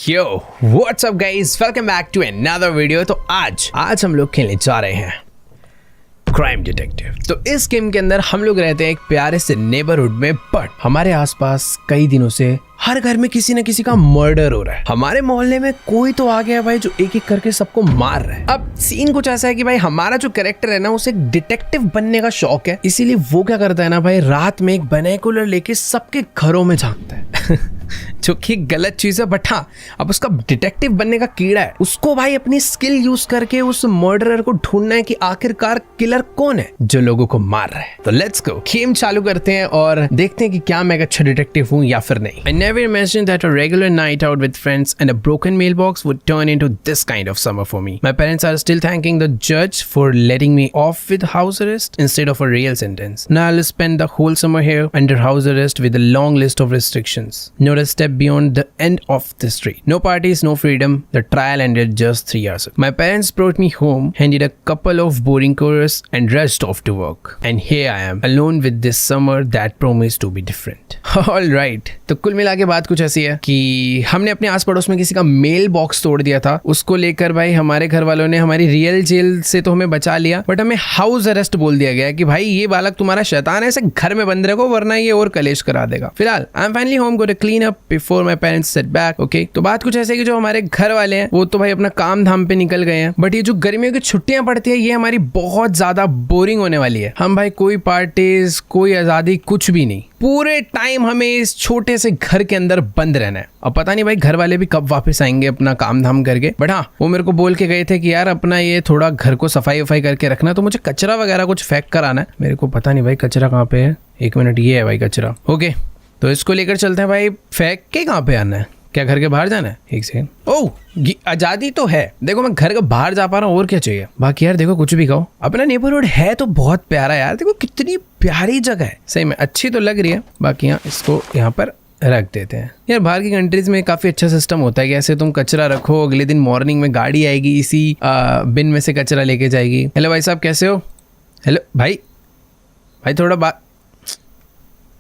Yo what's up guys, welcome back to another video. तो आज हम लोग खेलने जा रहे हैं क्राइम डिटेक्टिव। तो इस गेम के अंदर हम लोग रहते हैं एक प्यारे से नेबरहुड में, बट हमारे आसपास कई दिनों से हर घर में किसी न किसी का मर्डर हो रहा है। हमारे मोहल्ले में कोई तो आ गया भाई जो एक एक करके सबको मार रहा है। अब सीन कुछ ऐसा है कि भाई हमारा जो कैरेक्टर है ना, उसे एक डिटेक्टिव बनने का शौक है, इसीलिए वो क्या करता है ना भाई, रात में एक बाइनोकुलर लेके सबके घरों में झांकता है जो कि गलत चीज है, बट हाँ अब उसका डिटेक्टिव बनने का कीड़ा है, उसको भाई अपनी स्किल यूज करके उस मर्डरर को ढूंढना है कि आखिरकार किलर कौन है जो लोगों को मार रहा है। तो लेट्स गो, गेम चालू करते हैं और देखते हैं कि क्या मैं एक अच्छा डिटेक्टिव हूँ या फिर नहीं। I never imagined that a regular night out with friends and a broken mailbox would turn into this kind of summer for me. My parents are still thanking the judge for letting me off with house arrest instead of a real sentence. Now I'll spend the whole summer here under house arrest with a long list of restrictions. Not a step beyond the end of the street. No parties, no freedom. The trial ended just 3 years ago. My parents brought me home, handed a couple of boring chorus and rushed off to work. And here I am, alone with this summer that promised to be different. All right. तो कुल मिला के बात कुछ ऐसी है कि हमने अपने आस पड़ोस में किसी का मेल बॉक्स तोड़ दिया था। उसको लेकर भाई हमारे घर वालों ने हमारी रियल जेल से तो हमें बचा लिया, बट हमें हाउस अरेस्ट बोल दिया गया कि भाई ये बालक तुम्हारा शैतान है, इसे घर में बंद रखो वरना ये और कलेश करा देगा। फिलहाल I am finally home, go to clean up before my parents set back. Okay, तो बात कुछ ऐसे कि जो हमारे घर वाले हैं वो तो भाई अपना काम धाम पे निकल गए हैं, बट ये जो गर्मियों की छुट्टियां पड़ती है ये हमारी बहुत ज्यादा बोरिंग होने वाली है। हम भाई कोई पार्टीज, कोई आजादी, कुछ भी नहीं, पूरे टाइम हमें इस छोटे से घर के अंदर बंद रहना है। अब पता नहीं भाई घर वाले भी कब वापस आएंगे अपना काम धाम करके, बट हाँ वो मेरे को बोल के गए थे कि यार अपना ये थोड़ा घर को सफाई वफाई करके रखना, तो मुझे कचरा वगैरह कुछ फेंक कर आना है। मेरे को पता नहीं भाई कचरा कहाँ पे है, एक मिनट, ये है भाई कचरा। ओके, तो इसको लेकर चलते हैं भाई। फेंक के कहाँ पे आना है, क्या घर के बाहर जाना है? एक सेकंड, ओह आजादी तो है, देखो मैं घर के बाहर जा पा रहा हूँ, और क्या चाहिए। बाकी यार देखो कुछ भी कहो, अपना नेबरहुड है तो बहुत प्यारा यार, देखो कितनी प्यारी जगह है, सही में अच्छी तो लग रही है। बाकी यहाँ इसको यहाँ पर रख देते हैं। यार बाहर की कंट्रीज में काफी अच्छा सिस्टम होता है कि ऐसे तुम कचरा रखो, अगले दिन मॉर्निंग में गाड़ी आएगी, इसी बिन में से कचरा लेके जाएगी। हेलो भाई साहब कैसे हो? हेलो भाई, भाई थोड़ा बात,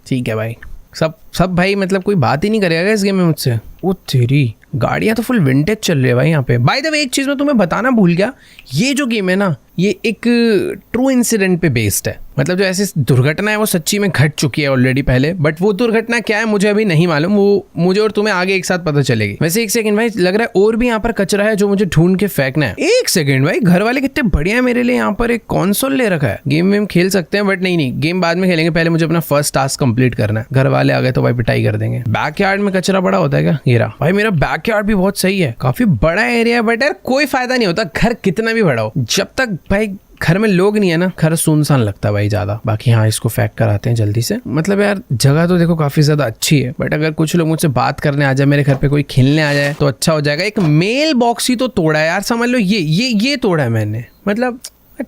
ठीक है भाई। सब भाई मतलब कोई बात ही नहीं करेगा इस गेम में मुझसे। ओ तेरी, गाड़ियाँ तो फुल विंटेज चल रही है भाई यहाँ पे। बाय द वे एक चीज़ मैं तुम्हें बताना भूल गया, ये जो गेम है ना ये एक ट्रू इंसिडेंट पे बेस्ड है। मतलब जो ऐसी दुर्घटना है वो सच्ची में घट चुकी है ऑलरेडी पहले, बट वो दुर्घटना क्या है मुझे अभी नहीं मालूम, वो मुझे और तुम्हें आगे एक साथ पता चलेगी। वैसे एक सेकंड भाई, लग रहा है और भी यहाँ पर कचरा है जो मुझे ढूंढ के फेंकना है। एक सेकंड भाई, घर वाले कितने बढ़िया है मेरे लिए, यहाँ पर एक कंसोल ले रखा है, गेम वेम खेल सकते हैं, बट नहीं गेम बाद में खेलेंगे, पहले मुझे अपना फर्स्ट टास्क कंप्लीट करना है। घर वाले आ गए तो भाई पिटाई कर देंगे। बैकयार्ड में कचरा बड़ा होता है क्या? ये रहा भाई, मेरा बैकयार्ड भी बहुत सही है, काफी बड़ा एरिया है, बट यार कोई फायदा नहीं होता घर कितना भी बड़ा हो, जब तक भाई घर में लोग नहीं है ना, घर सुनसान लगता है भाई ज्यादा। बाकी हाँ इसको फेंक कर आते हैं जल्दी से। मतलब यार जगह तो देखो काफी ज्यादा अच्छी है, बट अगर कुछ लोग मुझसे बात करने आ जाए, मेरे घर पे कोई खेलने आ जाए तो अच्छा हो जाएगा। एक मेल बॉक्स ही तो तोड़ा है यार, समझ लो ये तोड़ा है मैंने, मतलब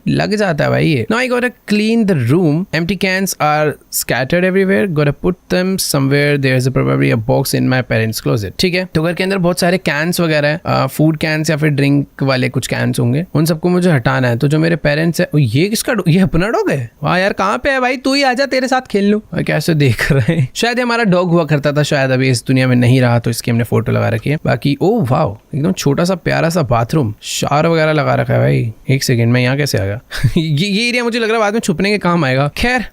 लग जाता है भाई ये। Now I gotta clean the room. Empty cans are scattered everywhere. Gotta put them somewhere. There's probably a box in my parents' closet. ठीक है, तो घर के अंदर बहुत सारे कैंस वगैरह है, फूड कैंस या फिर ड्रिंक वाले कुछ कैंस होंगे, उन सबको मुझे हटाना है। तो जो मेरे पेरेंट्स है, ये किसका, ये अपना डॉग है? वाह यार कहाँ पे है भाई, तू ही आजा, तेरे साथ खेल लूं। कैसे देख रहे हैं, शायद हमारा डॉग हुआ करता था, शायद अभी इस दुनिया में नहीं रहा, तो इसकी हमने फोटो लगा रखी है। बाकी ओ वाह, एकदम छोटा सा प्यारा सा बाथरूम, शावर वगैरह लगा रखा है भाई। एक सेकंड में यहाँ कैसे आ गया ये एरिया मुझे लग रहा है बाद में छुपने के काम आएगा। खैर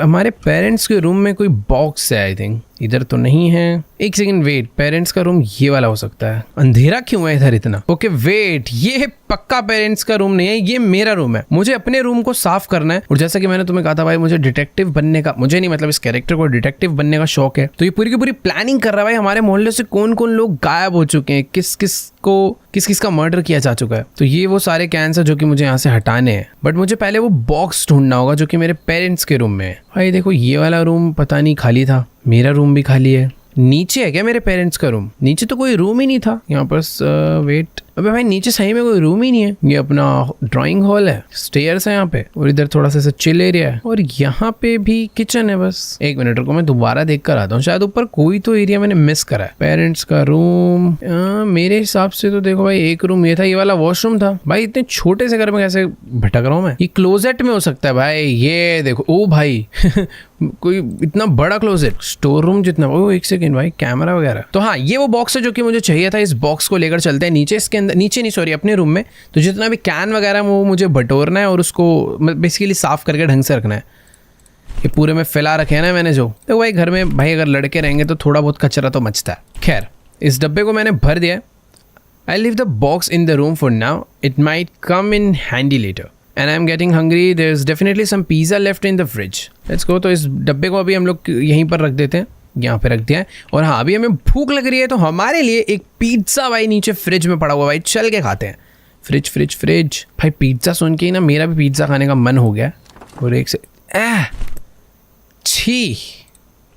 हमारे पेरेंट्स के रूम में कोई बॉक्स है, आई थिंक इधर तो नहीं है। एक सेकंड वेट, पेरेंट्स का रूम ये वाला हो सकता है, अंधेरा क्यों है इधर इतना? ओके वेट, ये पक्का पेरेंट्स का रूम नहीं है, ये मेरा रूम है। मुझे अपने रूम को साफ करना है, और जैसा कि मैंने तुम्हें कहा था भाई मुझे डिटेक्टिव बनने का, मुझे नहीं मतलब इस कैरेक्टर को डिटेक्टिव बनने का शौक है, तो ये पूरी की पूरी प्लानिंग कर रहा है भाई हमारे मोहल्ले से कौन कौन लोग गायब हो चुके हैं, किस किस का मर्डर किया जा चुका है। तो ये वो सारे कैंस है जो कि मुझे यहाँ से हटाने हैं, बट मुझे पहले वो बॉक्स ढूंढना होगा जो कि मेरे पेरेंट्स के रूम में है। भाई देखो ये वाला रूम पता नहीं खाली था, मेरा रूम भी खाली है। नीचे है क्या मेरे पेरेंट्स का रूम? नीचे तो कोई रूम ही नहीं था यहाँ पर। वेट, अबे भाई नीचे सही में कोई रूम ही नहीं है, ये अपना ड्राइंग हॉल है, स्टेयर्स है यहाँ पे, और इधर थोड़ा सा चिल एरिया है, और यहाँ पे भी किचन है बस। एक मिनट रुको, मैं दोबारा देख कर आता हूँ, शायद ऊपर कोई तो एरिया मैंने मिस करा है। पेरेंट्स का रूम, मेरे हिसाब से तो देखो भाई एक रूम ये था, ये वाला वॉशरूम था। भाई इतने छोटे से घर में कैसे भटक रहा हूँ मैं। ये क्लोजेट में हो सकता है भाई, ये देखो, ओ भाई कोई इतना बड़ा क्लोजेट, स्टोर रूम जितना। ओ एक सेकंड भाई, कैमरा वगैरह। तो हाँ, ये वो बॉक्स है जो कि मुझे चाहिए था। इस बॉक्स को लेकर चलते हैं नीचे, इसके अंदर, नीचे नहीं सॉरी, अपने रूम में। तो जितना भी कैन वगैरह वो मुझे बटोरना है और उसको बेसिकली साफ करके ढंग से रखना है। ये पूरे में फैला रखे हैं ना मैंने जो। तो भाई घर में भाई अगर लड़के रहेंगे तो थोड़ा बहुत कचरा तो मचता है। खैर, इस डब्बे को मैंने भर दिया है। I leave the box in the room for now, it might come in handy later. And I am getting hungry, there is definitely some pizza left in the fridge. Let's go. तो इस डब्बे को अभी हम लोग यहीं पर रख देते हैं, यहाँ पे रख दिया है। और हाँ, अभी हमें भूख लग रही है तो हमारे लिए एक पिज़्ज़ा भाई नीचे फ्रिज में पड़ा हुआ, भाई चल के खाते हैं। फ्रिज फ्रिज फ्रिज भाई, पिज़्ज़ा सुन के ही ना मेरा भी पिज़्ज़ा खाने का मन हो गया। और एक से छी,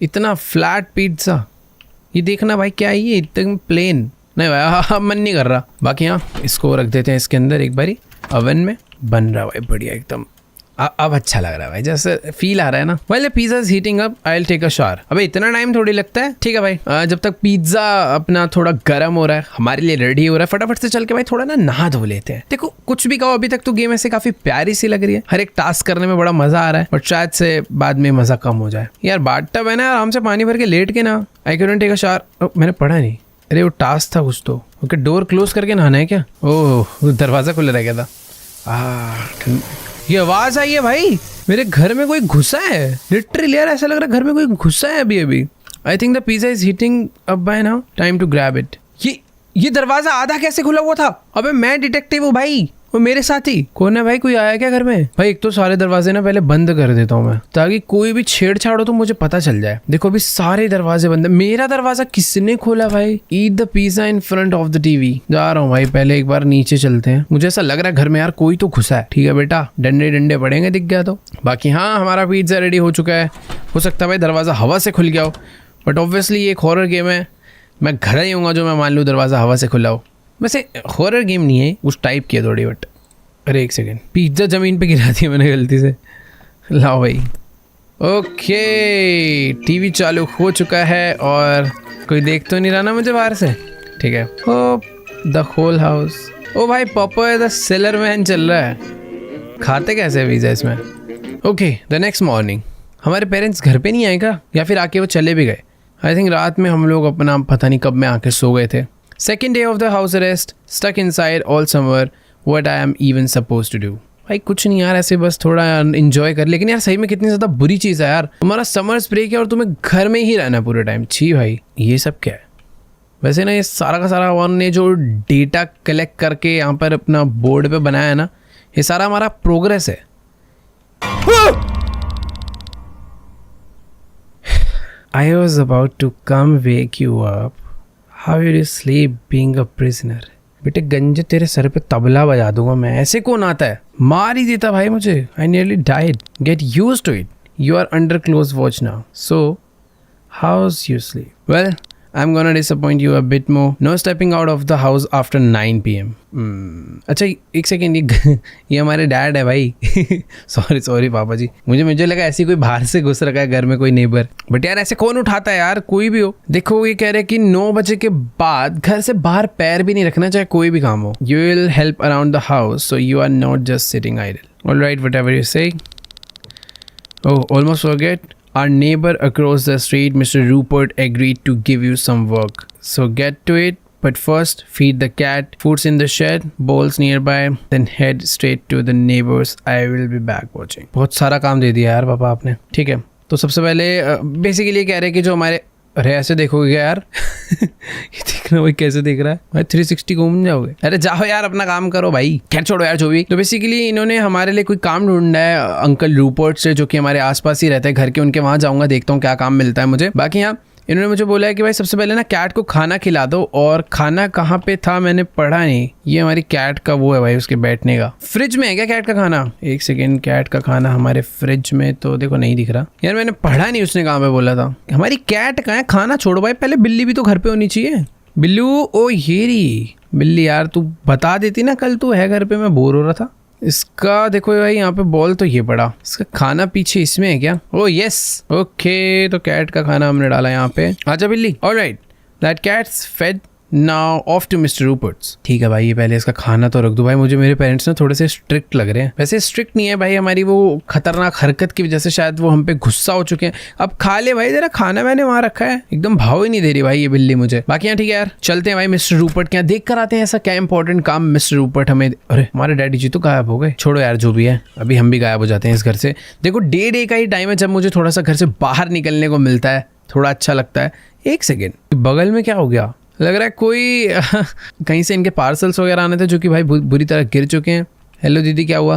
इतना फ्लैट पिज़्ज़ा, ये देखना भाई क्या है, ये एकदम प्लेन। नहीं भाई, हाँ मन नहीं कर रहा। बाकी हाँ, इसको रख देते हैं इसके अंदर एक बारी, ओवन में बन रहा भाई बढ़िया एकदम। अब अच्छा लग रहा है भाई, जैसे फील आ रहा है ना। Well pizza is heating up, I will take a shower. अबे इतना टाइम थोड़ी लगता है। ठीक है भाई, जब तक पिज़्ज़ा अपना थोड़ा गर्म हो रहा है, हमारे लिए रेडी हो रहा है, फटाफट से चल के भाई थोड़ा ना नहा धो लेते हैं। देखो कुछ भी कहो, अभी तक तो गेम ऐसे काफी प्यारी सी लग रही है, हर एक टास्क करने में बड़ा मजा आ रहा है, बट शायद से बाद में मजा कम हो जाए। यार बाथटब है ना, आराम से पानी भर के लेट के ना। I can take a shower. मैंने पढ़ा नहीं, अरे वो टास्क था कुछ तो। ओके, डोर क्लोज करके नहाना है क्या? ओह, दरवाजा खुला रह गया था। ये आवाज आई है भाई, मेरे घर में कोई घुसा है लिटरली यार, ऐसा लग रहा है घर में कोई घुसा है अभी अभी। I think the pizza is heating up by now, time to grab it. ये दरवाजा आधा कैसे खुला हुआ था? अबे मैं डिटेक्टिव हूँ भाई, वो मेरे साथी कौन है भाई? कोई आया क्या घर में? भाई एक तो सारे दरवाजे ना पहले बंद कर देता हूँ मैं, ताकि कोई भी छेड़छाड़ हो तो मुझे पता चल जाए। देखो अभी सारे दरवाजे बंद है। मेरा दरवाजा किसने खोला भाई? Eat the pizza in front of the TV. जा रहा हूँ भाई, पहले एक बार नीचे चलते हैं। मुझे ऐसा लग रहा है घर में यार कोई तो घुसा है। ठीक है बेटा, डंडे डंडे पड़ेंगे दिख गया तो। बाकी हाँ, हमारा पिज़्ज़ा रेडी हो चुका है। हो सकता है भाई दरवाजा हवा से खुल गया हो, बट ऑब्वियसली ये एक हॉरर गेम है, मैं घर ही हूँगा जो मैं मान लूँ दरवाजा हवा से खुला हो। वैसे हॉरर गेम नहीं है, उस टाइप की है थोड़ी, बट अरे एक सेकेंड, पिज़्ज़ा ज़मीन पे गिरा दिया मैंने गलती से। लाओ भाई। ओके, टीवी चालू हो चुका है और कोई देख तो नहीं रहा ना मुझे बाहर से? ठीक है। ओ द होल हाउस। ओ भाई पॉपॉय द सेलर मैन चल रहा है। खाते कैसे पिज़्ज़ा इसमें? ओके, द नेक्स्ट मॉर्निंग हमारे पेरेंट्स घर पे नहीं आए क्या, या फिर आके वो चले भी गए? आई थिंक रात में हम लोग अपना पता नहीं कब में आके सो गए थे। Second day of the house arrest, stuck inside all summer, what I am even suppose to do. भाई कुछ नहीं यार, ऐसे बस थोड़ा एंजॉय कर। लेकिन यार सही में कितनी ज़्यादा बुरी चीज़ है यार, तुम्हारा समर्स ब्रेक है और तुम्हें घर में ही रहना पूरे टाइम। छी भाई, ये सब क्या है? वैसे ना ये सारा का सारा वन ने जो डेटा कलेक्ट करके यहाँ पर अपना बोर्ड पे बनाया है ना, ये सारा हमारा प्रोग्रेस है। I was about to come wake you up. How did you sleep being a prisoner? बेटे गंजे तेरे सर पे तबला बजा दूंगा मैं, ऐसे कौन आता है? मार ही देता भाई मुझे। I nearly died. Get used to it. You are under close watch now. So, how's your sleep? Well, I'm gonna disappoint you a bit more. No stepping out of the house after 9 PM. अच्छा एक second, ये हमारे dad है भाई। Sorry पापा जी, मुझे लगा ऐसी कोई बाहर से घुस रखा है घर में कोई नेबर, बट यार ऐसे कौन उठाता है यार, कोई भी हो। देखो ये कह रहे हैं कि 9 बजे के बाद घर से बाहर पैर भी नहीं रखना, चाहे कोई भी काम हो। You will help around the house, so you are not just sitting idle. Alright, whatever you say. Oh, almost forget. Our neighbor across the street, Mr. Rupert, agreed to give you some work. So get to it. But first, feed the cat. Food's in the shed. Bowls nearby. Then head straight to the neighbors. I will be back watching. बहुत सारा काम दे दिया यार पापा आपने। ठीक है, तो सबसे पहले बेसिकली कह रहे हैं कि जो हमारे, अरे ऐसे देखोगे यार? ये देखना भाई कैसे देख रहा है भाई, 360 घूम जाओगे। अरे जाओ यार अपना काम करो भाई, खैर छोड़ो यार जो भी। तो बेसिकली इन्होंने हमारे लिए कोई काम ढूंढा है अंकल रूपर्ट से, जो कि हमारे आसपास ही रहते हैं घर के। उनके वहाँ जाऊँगा, देखता हूँ क्या काम मिलता है मुझे। बाकी यहाँ इन्होंने मुझे बोला है कि भाई सबसे पहले ना कैट को खाना खिला दो। और खाना कहाँ पे था मैंने पढ़ा नहीं। ये हमारी कैट का वो है भाई, उसके बैठने का। फ्रिज में है क्या कैट का खाना? एक सेकेंड, कैट का खाना हमारे फ्रिज में तो देखो नहीं दिख रहा यार, मैंने पढ़ा नहीं उसने कहाँ पे बोला था। हमारी कैट कहाँ है? खाना छोड़ो भाई, पहले बिल्ली भी तो घर पे होनी चाहिए। बिल्लू, ओ ये रही बिल्ली यार तू बता देती ना, कल तू है घर पे, मैं बोर हो रहा था। इसका देखो भाई यहाँ पे बॉल तो ये पड़ा, इसका खाना पीछे इसमें है क्या? ओह यस, ओके, तो कैट का खाना हमने डाला यहाँ पे। आजा बिल्ली। Alright, that cat's fed, now off to mister Rupert's. ठीक है भाई, ये पहले इसका खाना तो रख दो भाई, मुझे मेरे पेरेंट्स ना थोड़े से स्ट्रिक्ट लग रहे हैं। वैसे स्ट्रिक्ट नहीं है भाई, हमारी वो खतरनाक हरकत की वजह से शायद वो हम पे गुस्सा हो चुके हैं। अब खा ले भाई, जरा खाना मैंने वहां रखा है, एकदम भाव ही नहीं दे रही भाई ये बिल्ली मुझे। बाकी यहाँ ठीक है यार, चलते हैं भाई मिस्टर रूपर्ट के यहाँ, देख कर आते हैं ऐसा क्या इंपॉर्टेंट काम मिस्टर रूपर्ट हमें। अरे हमारे डैडी जी तो गायब हो गए, छोड़ो यार जो भी है, अभी हम भी गायब हो जाते हैं इस घर से। देखो डे का ही टाइम है जब मुझे थोड़ा सा घर से बाहर निकलने को मिलता है, थोड़ा अच्छा लगता है। एक सेकेंड, बगल में क्या हो गया? लग रहा है कोई कहीं से इनके पार्सल्स वगैरह आने थे जो कि भाई बुरी तरह गिर चुके हैं। हेलो दीदी, क्या हुआ?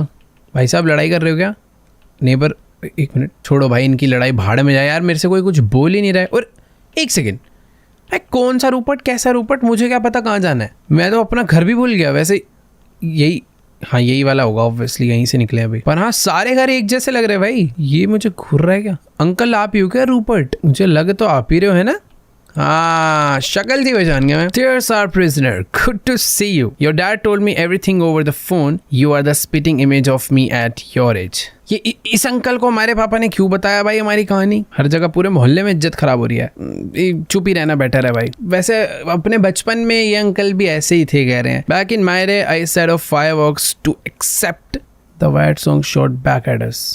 भाई साहब लड़ाई कर रहे हो क्या? नेबर, एक मिनट छोड़ो भाई, इनकी लड़ाई भाड़ में जाए यार, मेरे से कोई कुछ बोल ही नहीं रहा है। और एक सेकेंड, कौन सा रूपर्ट, कैसा रूपर्ट, मुझे क्या पता कहाँ जाना है? मैं तो अपना घर भी भूल गया। वैसे यही, हाँ यही वाला होगा ऑब्वियसली, यहीं से निकले अभी। पर हाँ सारे घर एक जैसे लग रहे हैं भाई। ये मुझे घूर रहा है क्या? अंकल आप ही हो क्या रूपर्ट? मुझे लग तो आप ही रहे हो, है ना? हाँ शक्ल थी पहचान गया मैं। Dears our prisoner, good to see you. Your dad told me everything over the phone. You are the spitting image of me at your age. ये इस अंकल को हमारे पापा ने क्यों बताया भाई हमारी कहानी? हर जगह पूरे मोहल्ले में इज्जत खराब हो रही है, चुप ही रहना बेटर है भाई। वैसे अपने बचपन में ये अंकल भी ऐसे ही थे कह रहे हैं। Back in my day, I set off fireworks to accept the Wyatt song shot back at us.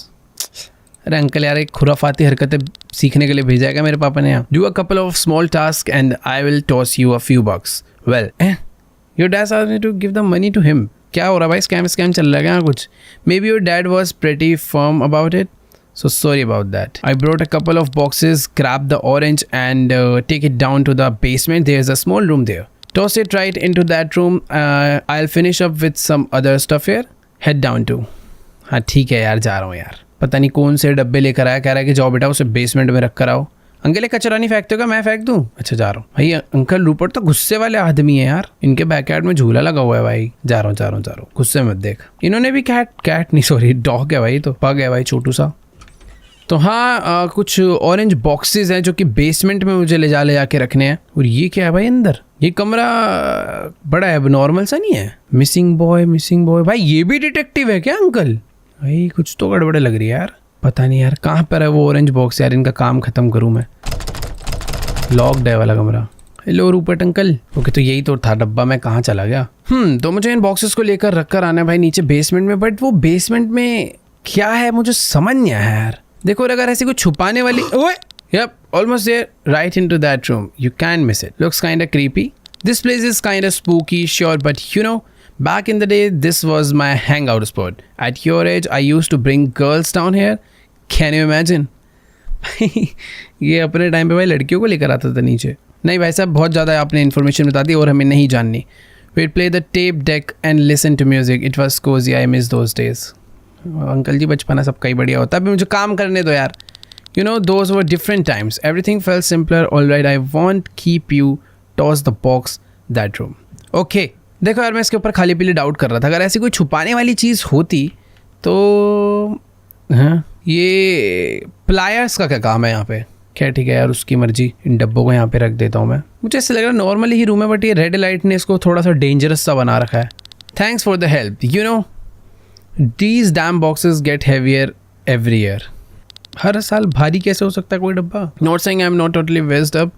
अरे अंकल यार, एक खुराफाती हरकतें सीखने के लिए भेजा मेरे पापा ने यहाँ। Do a couple of small task and I will toss you a few bucks. Well your dad asked me to give the money to him. क्या हो रहा है भाई, स्कैम चल रहा है क्या कुछ? May be your dad was pretty firm about it, so sorry about that. I brought a couple of boxes, grab the orange and take it down to the basement. There's a small room there. Toss it right into that room. I'll finish up with some other stuff here. Head down to. हाँ ठीक है यार, जा रहा हूँ यार। पता नहीं कौन से डब्बे लेकर आया, कह रहा है कि जाओ बेटा उसे बेसमेंट में रख कर आओ। अंकल ये कचरा नहीं फेंकते हो, मैं फेंक दूँ? अच्छा जा रहा हूँ भाई। अंकल रूपर्ट तो गुस्से वाले आदमी है यार, इनके बैकयार्ड में झूला लगा हुआ है भाई। जा रहा हूँ, गुस्से मत देख। इन्होंने भी कैट नहीं सॉरी डॉग है भाई, तो पग है भाई छोटू सा। तो हाँ कुछ ऑरेंज बॉक्सेस हैं जो कि बेसमेंट में मुझे ले जाके रखने हैं। और ये क्या है भाई अंदर? ये कमरा बड़ा है, नॉर्मल सा नहीं है। मिसिंग बॉय भाई, ये भी डिटेक्टिव है क्या अंकल? भाई कुछ तो गड़बड़ लग रही है यार, पता नहीं यार कहाँ पर है वो ऑरेंज बॉक्स यार, इनका काम खत्म करूँ मैं। लॉक्ड है वाला कमरा। Hello Rupert uncle. ओके तो यही तो था डब्बा, मैं कहाँ चला गया? तो मुझे इन बॉक्सेस को लेकर रख कर आना है भाई नीचे बेसमेंट में, बट वो बेसमेंट में क्या है मुझे समझ नहीं आया यार। देखो अगर ऐसी कुछ छुपाने वाली, ओए yep, almost there, right into that room. You can't miss it. Looks kinda creepy. This place is kinda spooky, sure, but you know, back in the day, this was my hangout spot. At your age, I used to bring girls down here. Can you imagine? ये अपने time पे भाई लड़कियों को लेकर आता था नीचे। नहीं भाई साहब, बहुत ज़्यादा आपने इन्फॉर्मेशन बता दी और हमें नहीं जाननी। We'd play the tape deck and listen to music. It was cozy. I miss those days. Uncle ji बचपना सबका ही बढ़िया होता है, अभी मुझे काम करने दो यार। You know, those were different times. Everything felt simpler. All right, I won't keep you. Toss the box that room. Okay. देखो यार, मैं इसके ऊपर खाली पीली डाउट कर रहा था। अगर ऐसी कोई छुपाने वाली चीज़ होती तो हाँ, ये प्लायर्स का क्या काम है यहाँ पे? क्या ठीक है यार, उसकी मर्जी। इन डब्बों को यहाँ पे रख देता हूँ मैं। मुझे ऐसा लग रहा है नॉर्मली ही रूम है, बट ये रेड लाइट ने इसको थोड़ा सा डेंजरस सा बना रखा है। Thanks for the help. You know, these damn boxes get heavier every year. हर साल भारी कैसे हो सकता है कोई डब्बा? Not saying I'm not totally messed up,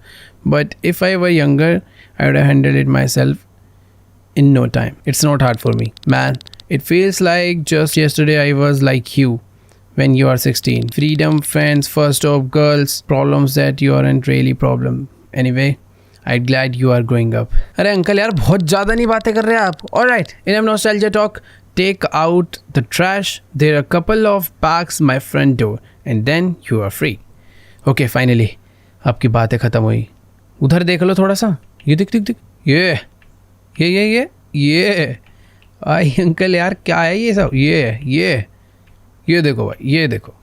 but if I were younger, I would have handled it myself in no time. It's not hard for me, man. It feels like just yesterday I was like you when you are 16. Freedom, friends, first stop, girls, problems that you aren't really problem. Anyway, I'm glad you are growing up. अरे uncle यार बहुत ज़्यादा नहीं बातें कर रहे आप। All right, enough nostalgia talk. Take out the trash. There are a couple of bags my front door, and then you are free. Okay, finally, आपकी बातें ख़त्म हुई। उधर देख लो थोड़ा सा। ये दिख ये आई अंकल यार, क्या है ये सब? ये देखो भाई, ये देखो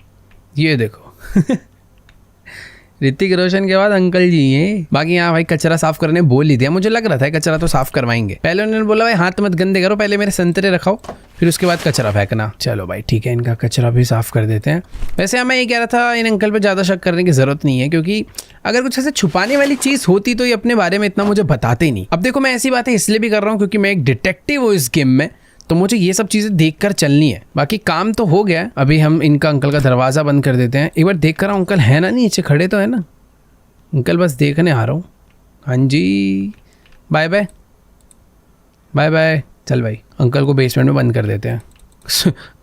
ऋतिक रोशन के बाद अंकल जी हैं। बाकी यहाँ भाई कचरा साफ करने बोल ही दिया, मुझे लग रहा था कचरा तो साफ करवाएंगे। पहले उन्होंने बोला भाई हाथ मत गंदे करो, पहले मेरे संतरे रखाओ फिर उसके बाद कचरा फेंकना। चलो भाई ठीक है, इनका कचरा भी साफ कर देते हैं। वैसे मैं ये कह रहा था इन अंकल पे ज़्यादा शक करने की ज़रूरत नहीं है, क्योंकि अगर कुछ ऐसे छुपाने वाली चीज़ होती तो ये अपने बारे में इतना मुझे बताते ही नहीं। अब देखो मैं ऐसी बातें इसलिए भी कर रहा हूँ क्योंकि मैं एक डिटेक्टिव हूँ इस गेम में, तो मुझे ये सब चीज़ें देखकर चलनी है। बाकी काम तो हो गया है, अभी हम इनका अंकल का दरवाज़ा बंद कर देते हैं। एक बार देख कर अंकल है ना नीचे खड़े तो है ना? अंकल बस देखने आ रहा हूँ। हाँ जी, बाय बाय बाय बाय। चल भाई अंकल को बेसमेंट में बंद कर देते हैं।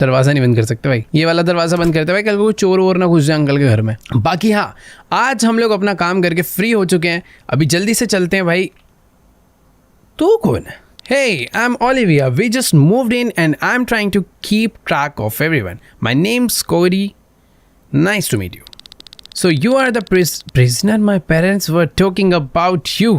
दरवाज़ा नहीं बंद कर सकते भाई, ये वाला दरवाज़ा बंद करते भाई, कल को चोर वोर ना घुस जाए अंकल के घर में। बाकी हाँ, आज हम लोग अपना काम करके फ्री हो चुके हैं, अभी जल्दी से चलते हैं भाई। तू कौन है? Hey, I'm Olivia. We just moved in and I'm trying to keep track of everyone. My name's Cody. Nice to meet you. So you are the prisoner my parents were talking about you.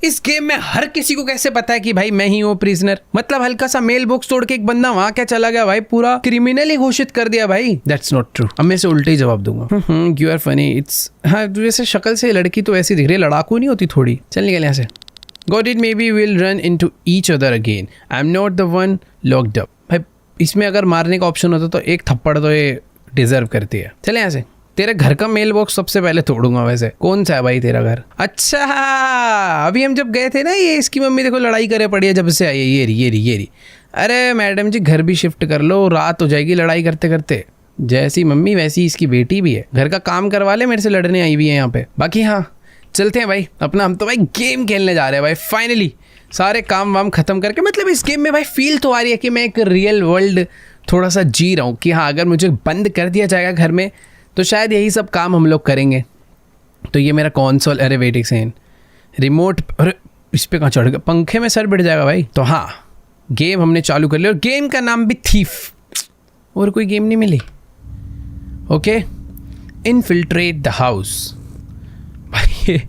इस game में हर किसी को कैसे पता है कि भाई मैं ही हूँ प्रिजनर? मतलब हल्का सा मेल बॉक्स तोड़ के एक बंदा वहां क्या चला गया भाई, पूरा क्रिमिनल ही घोषित कर दिया भाई। That's not true. अब मैं से उल्टे ही जवाब दूंगा। You are funny. It's हाँ वैसे शक्ल से लड़की तो ऐसी दिख रही है, लड़ाकू नहीं होती थोड़ी। चल निकल यहाँ से। Got it, maybe we'll run into each other again. I'm not the one locked up. भाई इसमें अगर मारने का ऑप्शन होता तो एक थप्पड़ तो ये डिजर्व करती है। चले यहाँ से। तेरे घर का मेल बॉक्स सबसे पहले तोड़ूंगा। वैसे कौन सा है भाई तेरा घर? अच्छा अभी हम जब गए थे ना, ये इसकी मम्मी देखो लड़ाई करे पड़ी है जब से आई है। ये रही। अरे मैडम जी घर भी शिफ्ट कर लो, रात हो जाएगी लड़ाई करते करते। जैसी मम्मी वैसी इसकी बेटी भी है, घर का काम करवा ले, मेरे से लड़ने आई हुई है यहाँ पे। बाकी हाँ चलते हैं भाई अपना, हम तो भाई गेम खेलने जा रहे हैं भाई फाइनली, सारे काम वाम खत्म करके। मतलब इस गेम में भाई फील तो आ रही है कि मैं एक रियल वर्ल्ड थोड़ा सा जी रहा हूँ कि हाँ अगर मुझे बंद कर दिया जाएगा घर में तो शायद यही सब काम हम लोग करेंगे। तो ये मेरा कंसोल, अरे वेट एक सेकंड, रिमोट, अरे इस पर कहाँ चढ़ गया, पंखे में सर बैठ जाएगा भाई। तो हाँ गेम हमने चालू कर लिया और गेम का नाम भी थीफ, और कोई गेम नहीं मिली। Okay, infiltrate the house. भाई ये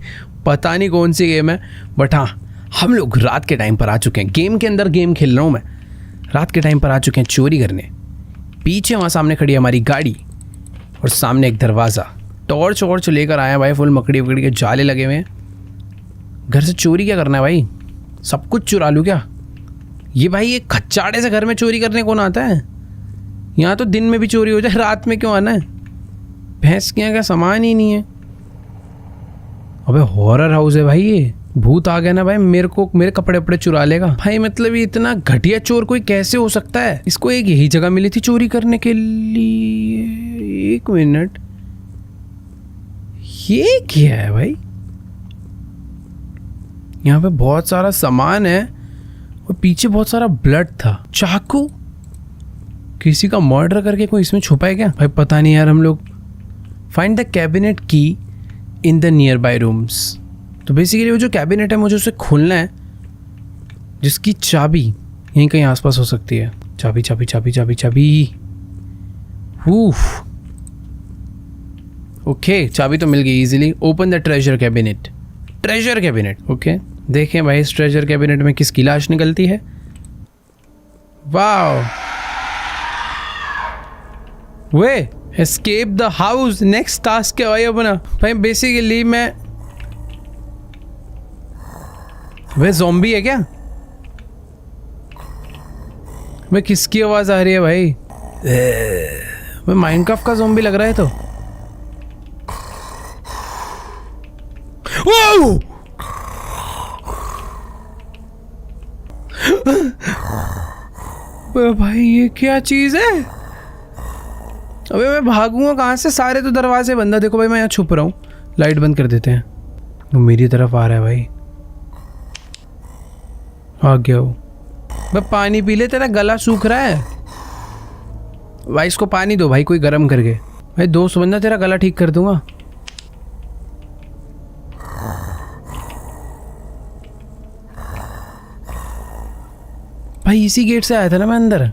पता नहीं कौन सी गेम है, बट हाँ हम लोग रात के टाइम पर आ चुके हैं। गेम के अंदर गेम खेल रहा हूँ मैं, रात के टाइम पर आ चुके हैं चोरी करने। पीछे वहाँ सामने खड़ी है हमारी गाड़ी और सामने एक दरवाज़ा। टॉर्च वॉर्च लेकर आया भाई, फुल मकड़ी वकड़ी के जाले लगे हुए हैं। घर से चोरी क्या करना है भाई? सब कुछ चुरा लूँ क्या? ये भाई ये खच्चाड़े से घर में चोरी करने कौन आता है? यहाँ तो दिन में भी चोरी हो जाए, रात में क्यों आना है? भैंस के यहाँ का सामान ही नहीं है। अबे हॉरर हाउस है भाई, ये भूत आ गया ना भाई, मेरे को मेरे कपड़े वपड़े चुरा लेगा भाई। मतलब ये इतना घटिया चोर कोई कैसे हो सकता है? इसको एक यही जगह मिली थी चोरी करने के लिए। एक मिनट, ये क्या है भाई? यहाँ पे बहुत सारा सामान है और पीछे बहुत सारा ब्लड था। चाकू, किसी का मर्डर करके कोई इसमें छुपा है क्या भाई? पता नहीं यार। हम लोग फाइंड द कैबिनेट की in the near by rooms. तो बेसिकली वो जो कैबिनेट है मुझे उसे खोलना है, जिसकी चाबी यहीं कहीं आसपास हो सकती है। चाबी चाबी चाबी चाबी चाबी। ओके चाबी तो मिल गई easily. Open the treasure cabinet. Treasure cabinet, okay देखें भाई इस ट्रेजर कैबिनेट में किसकी लाश निकलती है। Wow, way escape the house. Next task क्या भाई अपना? भाई बेसिकली वे ज़ॉम्बी है क्या? मैं किसकी आवाज आ रही है भाई? मैं माइनक्राफ्ट का ज़ॉम्बी लग रहा है। तो भाई ये क्या चीज है? अबे मैं भागूंगा कहाँ से? सारे तो दरवाजे बंद है। देखो भाई मैं यहाँ छुप रहा हूँ। लाइट बंद कर देते हैं। वो मेरी तरफ आ रहा है भाई। आ गया वो। भाई पानी पी ले, तेरा गला सूख रहा है भाई। इसको पानी दो भाई कोई गर्म करके। भाई 200 बंदा तेरा गला ठीक कर दूंगा। भाई इसी गेट से आया था ना मैं अंदर।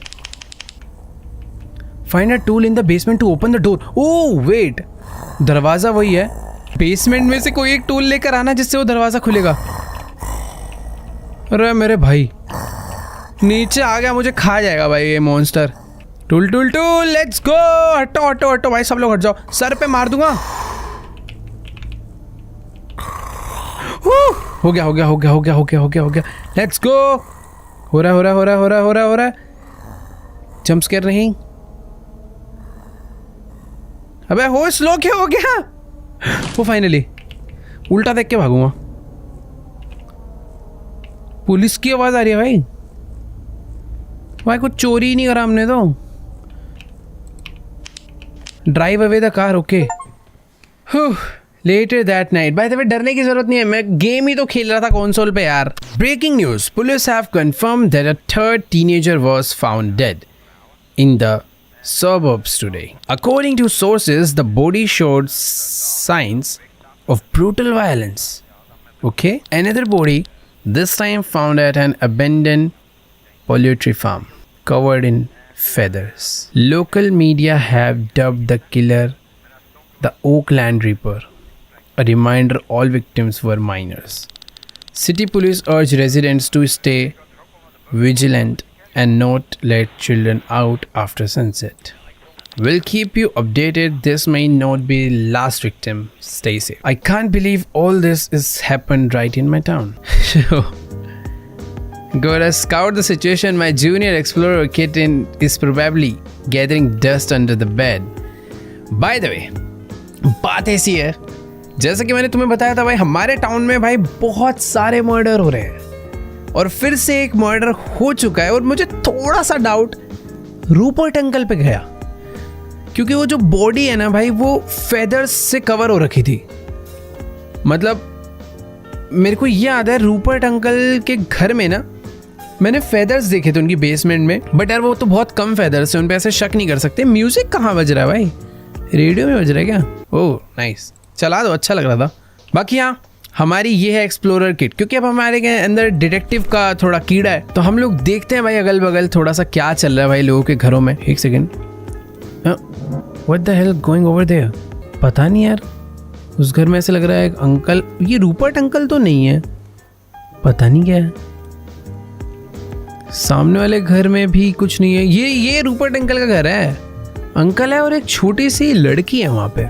Find a tool in the basement to open the door. Oh wait, दरवाजा वही है। बेसमेंट में से कोई एक टूल लेकर आना जिससे वो दरवाजा खुलेगा। अरे मेरे भाई नीचे आ गया, मुझे खा जाएगा भाई ये monster. Tool tool tool, let's go. हटो हटो हटो भाई, सब लोग हट जाओ, सर पे मार दूंगा। हो गया हो गया हो गया हो गया हो गया हो गया हो गया, लेट्स गो। हो रहा हो रहा हो रहा हो रहा हो रहा हो रहा। जंप स्केयर नहीं। अबे हो स्लो क्या हो गया? वो फाइनली उल्टा देख के भागूंगा। पुलिस की आवाज आ रही है भाई। भाई कुछ चोरी ही नहीं करा हमने तो। Drive away the car, okay. Later that night, by the way, डरने की जरूरत नहीं है, मैं गेम ही तो खेल रहा था कंसोल पे यार। Breaking news: Police have confirmed that a third teenager was found dead in the suburbs today. According to sources, the body showed signs of brutal violence. Okay, another body, this time found at an abandoned poultry farm, covered in feathers. Local media have dubbed the killer the Oakland Reaper. A reminder all victims were minors. City police urge residents to stay vigilant and not let children out after sunset. We'll keep you updated. This may not be last victim. Stay safe. I can't believe all this is happened right in my town. Gotta scout the situation. My junior explorer kitten is probably gathering dust under the bed. By the way, बात ऐसी है, जैसा कि मैंने तुम्हें बताया था भाई, हमारे टाउन में भाई बहुत सारे मर्डर हो रहे हैं और फिर से एक मर्डर हो चुका है। और मुझे थोड़ा सा डाउट रूपर्ट अंकल पे गया, क्योंकि वो जो बॉडी है ना भाई, वो फेदर्स से कवर हो रखी थी। मतलब मेरे को ये याद है रूपर्ट अंकल के घर में ना मैंने फेदर्स देखे थे उनकी बेसमेंट में, बट यार वो तो बहुत कम फेदर्स है, उन पे ऐसे शक नहीं कर सकते। म्यूजिक कहाँ बज रहा है भाई? रेडियो में बज रहा है क्या? ओह नाइस, चला दो, अच्छा लग रहा था। बाकी हाँ, हमारी ये है एक्सप्लोरर किट, क्योंकि अब हमारे के अंदर डिटेक्टिव का थोड़ा कीड़ा है, तो हम लोग देखते हैं भाई अगल बगल थोड़ा सा क्या चल रहा है भाई लोगों के घरों में। एक second, what the hell going over there? पता नहीं यार, उस घर में ऐसे लग रहा है एक अंकल। ये रूपर्ट अंकल तो नहीं है, पता नहीं क्या है। सामने वाले घर में भी कुछ नहीं है। ये रूपर्ट अंकल का घर है। अंकल है और एक छोटी सी लड़की है वहाँ पे।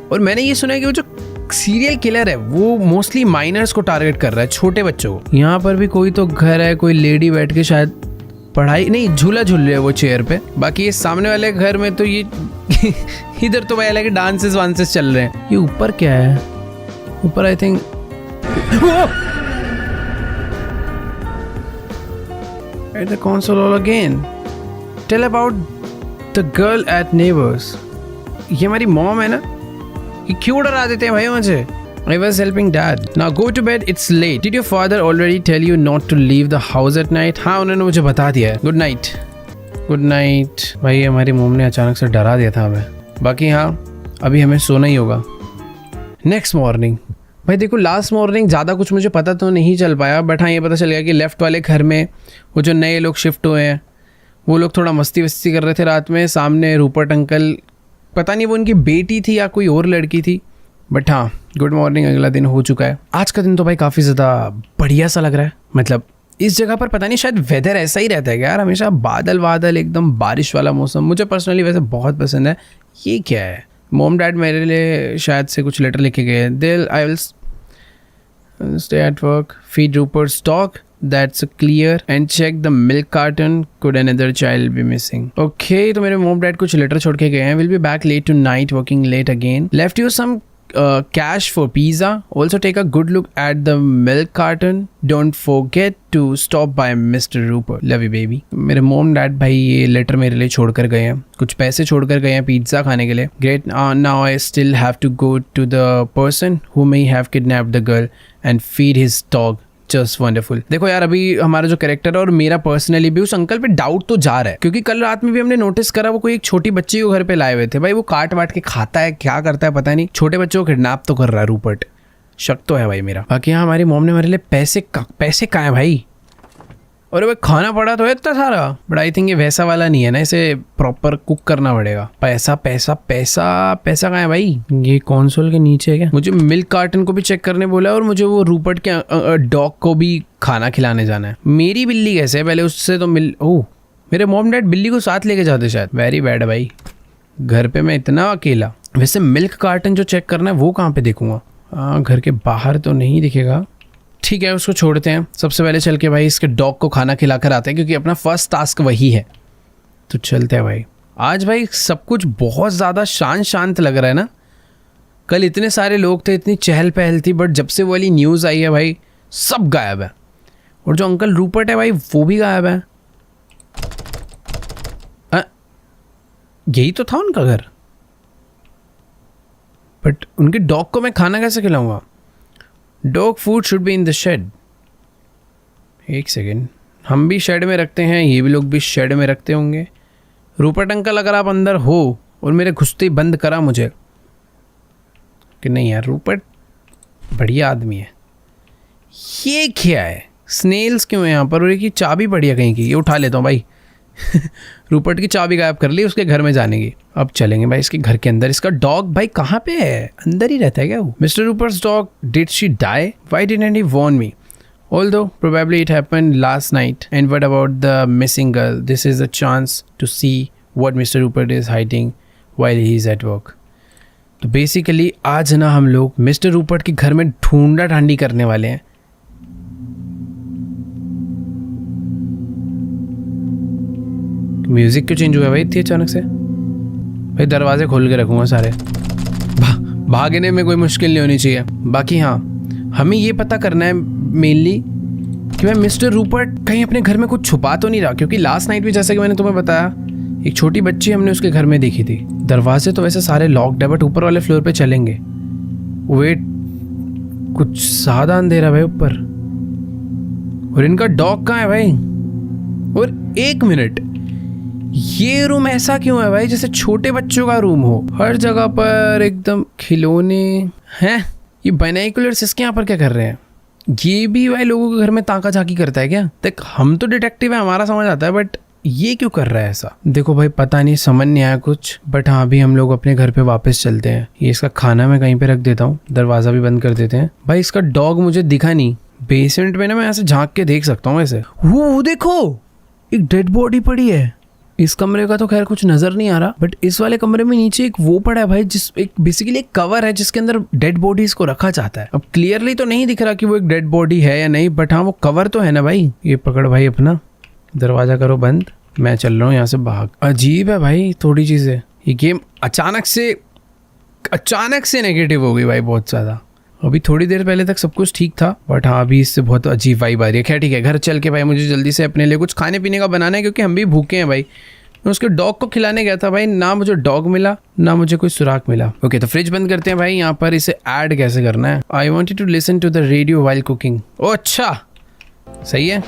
और मैंने ये सुना है कि वो जो सीरियल किलर है वो मोस्टली माइनर्स को टारगेट कर रहा है, छोटे बच्चों को। यहाँ पर भी कोई तो घर है, कोई लेडी बैठ के शायद पढ़ाई नहीं, झूला झूल रही है वो चेयर पे। बाकी ये सामने वाले घर में तो ये इधर तो भाई अलग डांसेस वांसेस चल रहे हैं। ये ऊपर क्या है? ऊपर I think at the console all again. Tell about the girl at neighbours. ये हमारी मॉम है ना, ये क्यों डरा देते हैं भाई मुझे? I was helping dad. Now go to bed. It's late. Did your father already tell you not to leave the house at night? हाँ, उन्होंने मुझे बता दिया है। Good night. Good night. भाई हमारी मॉम ने अचानक से डरा दिया था हमें। बाकी हाँ, अभी हमें सोना ही होगा। नेक्स्ट मॉर्निंग भाई देखो, लास्ट मॉर्निंग ज़्यादा कुछ मुझे पता तो नहीं चल पाया, बट हाँ ये पता चल गया कि लेफ्ट वाले घर में वो जो नए लोग शिफ्ट हुए हैं वो लोग थोड़ा मस्ती वस्ती कर रहे थे रात में। सामने रूपर्ट अंकल, पता नहीं वो उनकी बेटी थी या कोई और लड़की थी, बट हाँ गुड मॉर्निंग, अगला दिन हो चुका है। आज का दिन तो भाई काफ़ी ज़्यादा बढ़िया सा लग रहा है। मतलब इस जगह पर पता नहीं शायद वेदर ऐसा ही रहता है यार, हमेशा बादल बादल, एकदम बारिश वाला मौसम। मुझे पर्सनली वैसे बहुत पसंद है। ये क्या है? मॉम डैड मेरे लिए शायद से कुछ लेटर लिखे गए हैं। दिल I will stay at work, feed Rupert's dog, that's clear, and check the milk carton, could another child be missing? Okay, तो मेरे मॉम डैड कुछ लेटर छोड़ के गए हैं। Will be back late tonight, working late again. Left you some cash for pizza. Also take a good look at the milk carton. Don't forget to stop by Mr. Rupert. Love you baby. मेरे mom dad भाई ये letter मेरे लिए छोड़ कर गए हैं, कुछ पैसे छोड़ कर गए हैं पिज्ज़ा खाने के लिए। Great. Now I still have to go to the person who may have kidnapped the girl and feed his dog. Just wonderful. देखो यार, अभी हमारा जो कैरेक्टर है और मेरा पर्सनली भी उस अंकल पे डाउट तो जा रहा है, क्योंकि कल रात में भी हमने नोटिस करा वो कोई एक छोटी बच्ची को घर पे लाए हुए थे। भाई वो काट वाट के खाता है, क्या करता है पता नहीं, छोटे बच्चों को किडनैप तो कर रहा है रूपर्ट। शक तो है भाई मेरा। बाकी यहाँ हमारी मॉम ने मेरे लिए पैसे कहाँ है भाई? और भाई खाना पड़ा तो है इतना सारा, बट आई थिंक ये वैसा वाला नहीं है ना, इसे प्रॉपर कुक करना पड़ेगा। पैसा पैसा पैसा पैसा कहाँ है भाई? ये कंसोल के नीचे है क्या? मुझे मिल्क कार्टन को भी चेक करने बोला है और मुझे वो रूपर्ट के डॉग को भी खाना खिलाने जाना है। मेरी बिल्ली कैसे है? पहले उससे तो ओह मेरे मॉम डैड बिल्ली को साथ लेके जाते शायद। वेरी बैड है भाई, घर पे मैं इतना अकेला। वैसे मिल्क कार्टन जो चेक करना है वो कहाँ पे देखूंगा? हाँ, घर के बाहर तो नहीं दिखेगा। ठीक है, उसको छोड़ते हैं। सबसे पहले चल के भाई इसके डॉग को खाना खिला कर आते हैं, क्योंकि अपना फर्स्ट टास्क वही है। तो चलते हैं भाई। आज भाई सब कुछ बहुत ज़्यादा शांत शांत लग रहा है ना। कल इतने सारे लोग थे, इतनी चहल पहल थी, बट जब से वो वाली न्यूज़ आई है भाई सब गायब है। और जो अंकल रूपर्ट है भाई वो भी गायब है। यही तो था उनका घर, बट उनके डॉग को मैं खाना कैसे खिलाऊंगा? Dog food should be in the shed. एक सेकेंड, हम भी शेड में रखते हैं, ये भी लोग भी शेड में रखते होंगे। रूपर्ट अंकल अगर आप अंदर हो और मेरे घुसते ही बंद करा मुझे कि नहीं यार, रूपर्ट बढ़िया आदमी है। ये क्या है? स्नेल्स क्यों है यहाँ पर? और एक चाबी बढ़िया कहीं की, ये उठा लेता हूँ भाई। रूपर्ट की चाबी गायब कर ली उसके घर में जाने की। अब चलेंगे भाई इसके घर के अंदर। इसका डॉग भाई कहाँ पे है? अंदर ही रहता है क्या वो? Mister Rupert's dog, did she die? Why didn't he warn me? Although probably it happened last night. And what about the missing girl? This is a chance to see what Mr. Rupert is hiding while he is at work. तो basically आज ना हम लोग mister Rupert के घर में ढूंढा ढांडी करने वाले हैं। म्यूजिक क्यों चेंज हुआ भाई इतनी अचानक से? भाई दरवाजे खोल के रखूंगा सारे। भागने में कोई मुश्किल नहीं होनी चाहिए। बाकी हाँ, हमें ये पता करना है मेनली कि भाई मिस्टर रूपर्ट कहीं अपने घर में कुछ छुपा तो नहीं रहा, क्योंकि लास्ट नाइट भी जैसे कि मैंने तुम्हें बताया एक छोटी बच्ची हमने उसके घर में देखी थी। दरवाजे तो वैसे सारे लॉक्ड है, बट ऊपर वाले फ्लोर पे चलेंगे। वेट, कुछ ज़्यादा अंधेरा भाई ऊपर। और इनका डॉग कहाँ है भाई? और एक मिनट, ये रूम ऐसा क्यों है भाई जैसे छोटे बच्चों का रूम हो? हर जगह पर एकदम खिलौने हैं। ये बाइनोकुलर्स इसके यहाँ पर क्या कर रहे हैं? ये भी भाई लोगों के घर में ताका झाकी करता है क्या? देख, हम तो डिटेक्टिव है, हमारा समझ आता है, बट ये क्यों कर रहा है ऐसा? देखो भाई पता नहीं, समझ नहीं आया कुछ। बट हाँ, अभी हम लोग अपने घर पे वापस चलते हैं। ये इसका खाना मैं कहीं पे रख देता हूँ, दरवाजा भी बंद कर देते हैं। भाई इसका डॉग मुझे दिखा नहीं। बेसमेंट में ना मैं ऐसे झांक के देख सकता हूँ ऐसे। वो देखो, एक डेड बॉडी पड़ी है। इस कमरे का तो खैर कुछ नजर नहीं आ रहा, बट इस वाले कमरे में नीचे एक वो पड़ा है भाई, जिस एक बेसिकली एक कवर है जिसके अंदर डेड बॉडीज को रखा जाता है। अब क्लियरली तो नहीं दिख रहा कि वो एक डेड बॉडी है या नहीं, बट हाँ वो कवर तो है ना भाई। ये पकड़ भाई अपना, दरवाजा करो बंद, मैं चल रहा हूँ यहाँ से भाग। अजीब है भाई थोड़ी चीजें। ये गेम अचानक से नेगेटिव हो गई भाई बहुत ज्यादा। अभी थोड़ी देर पहले तक सब कुछ ठीक था, बट हाँ अभी इससे बहुत अजीब वाइब आ रही है। खैर ठीक है, घर चल के भाई मुझे जल्दी से अपने लिए कुछ खाने पीने का बनाना है, क्योंकि हम भी भूखे हैं भाई। मैं उसके डॉग को खिलाने गया था भाई, ना मुझे डॉग मिला ना मुझे कोई सुराग मिला। ओके, तो फ्रिज बंद करते हैं भाई। यहाँ पर इसे ऐड कैसे करना है? I wanted to listen to the radio while cooking. ओ अच्छा, सही है।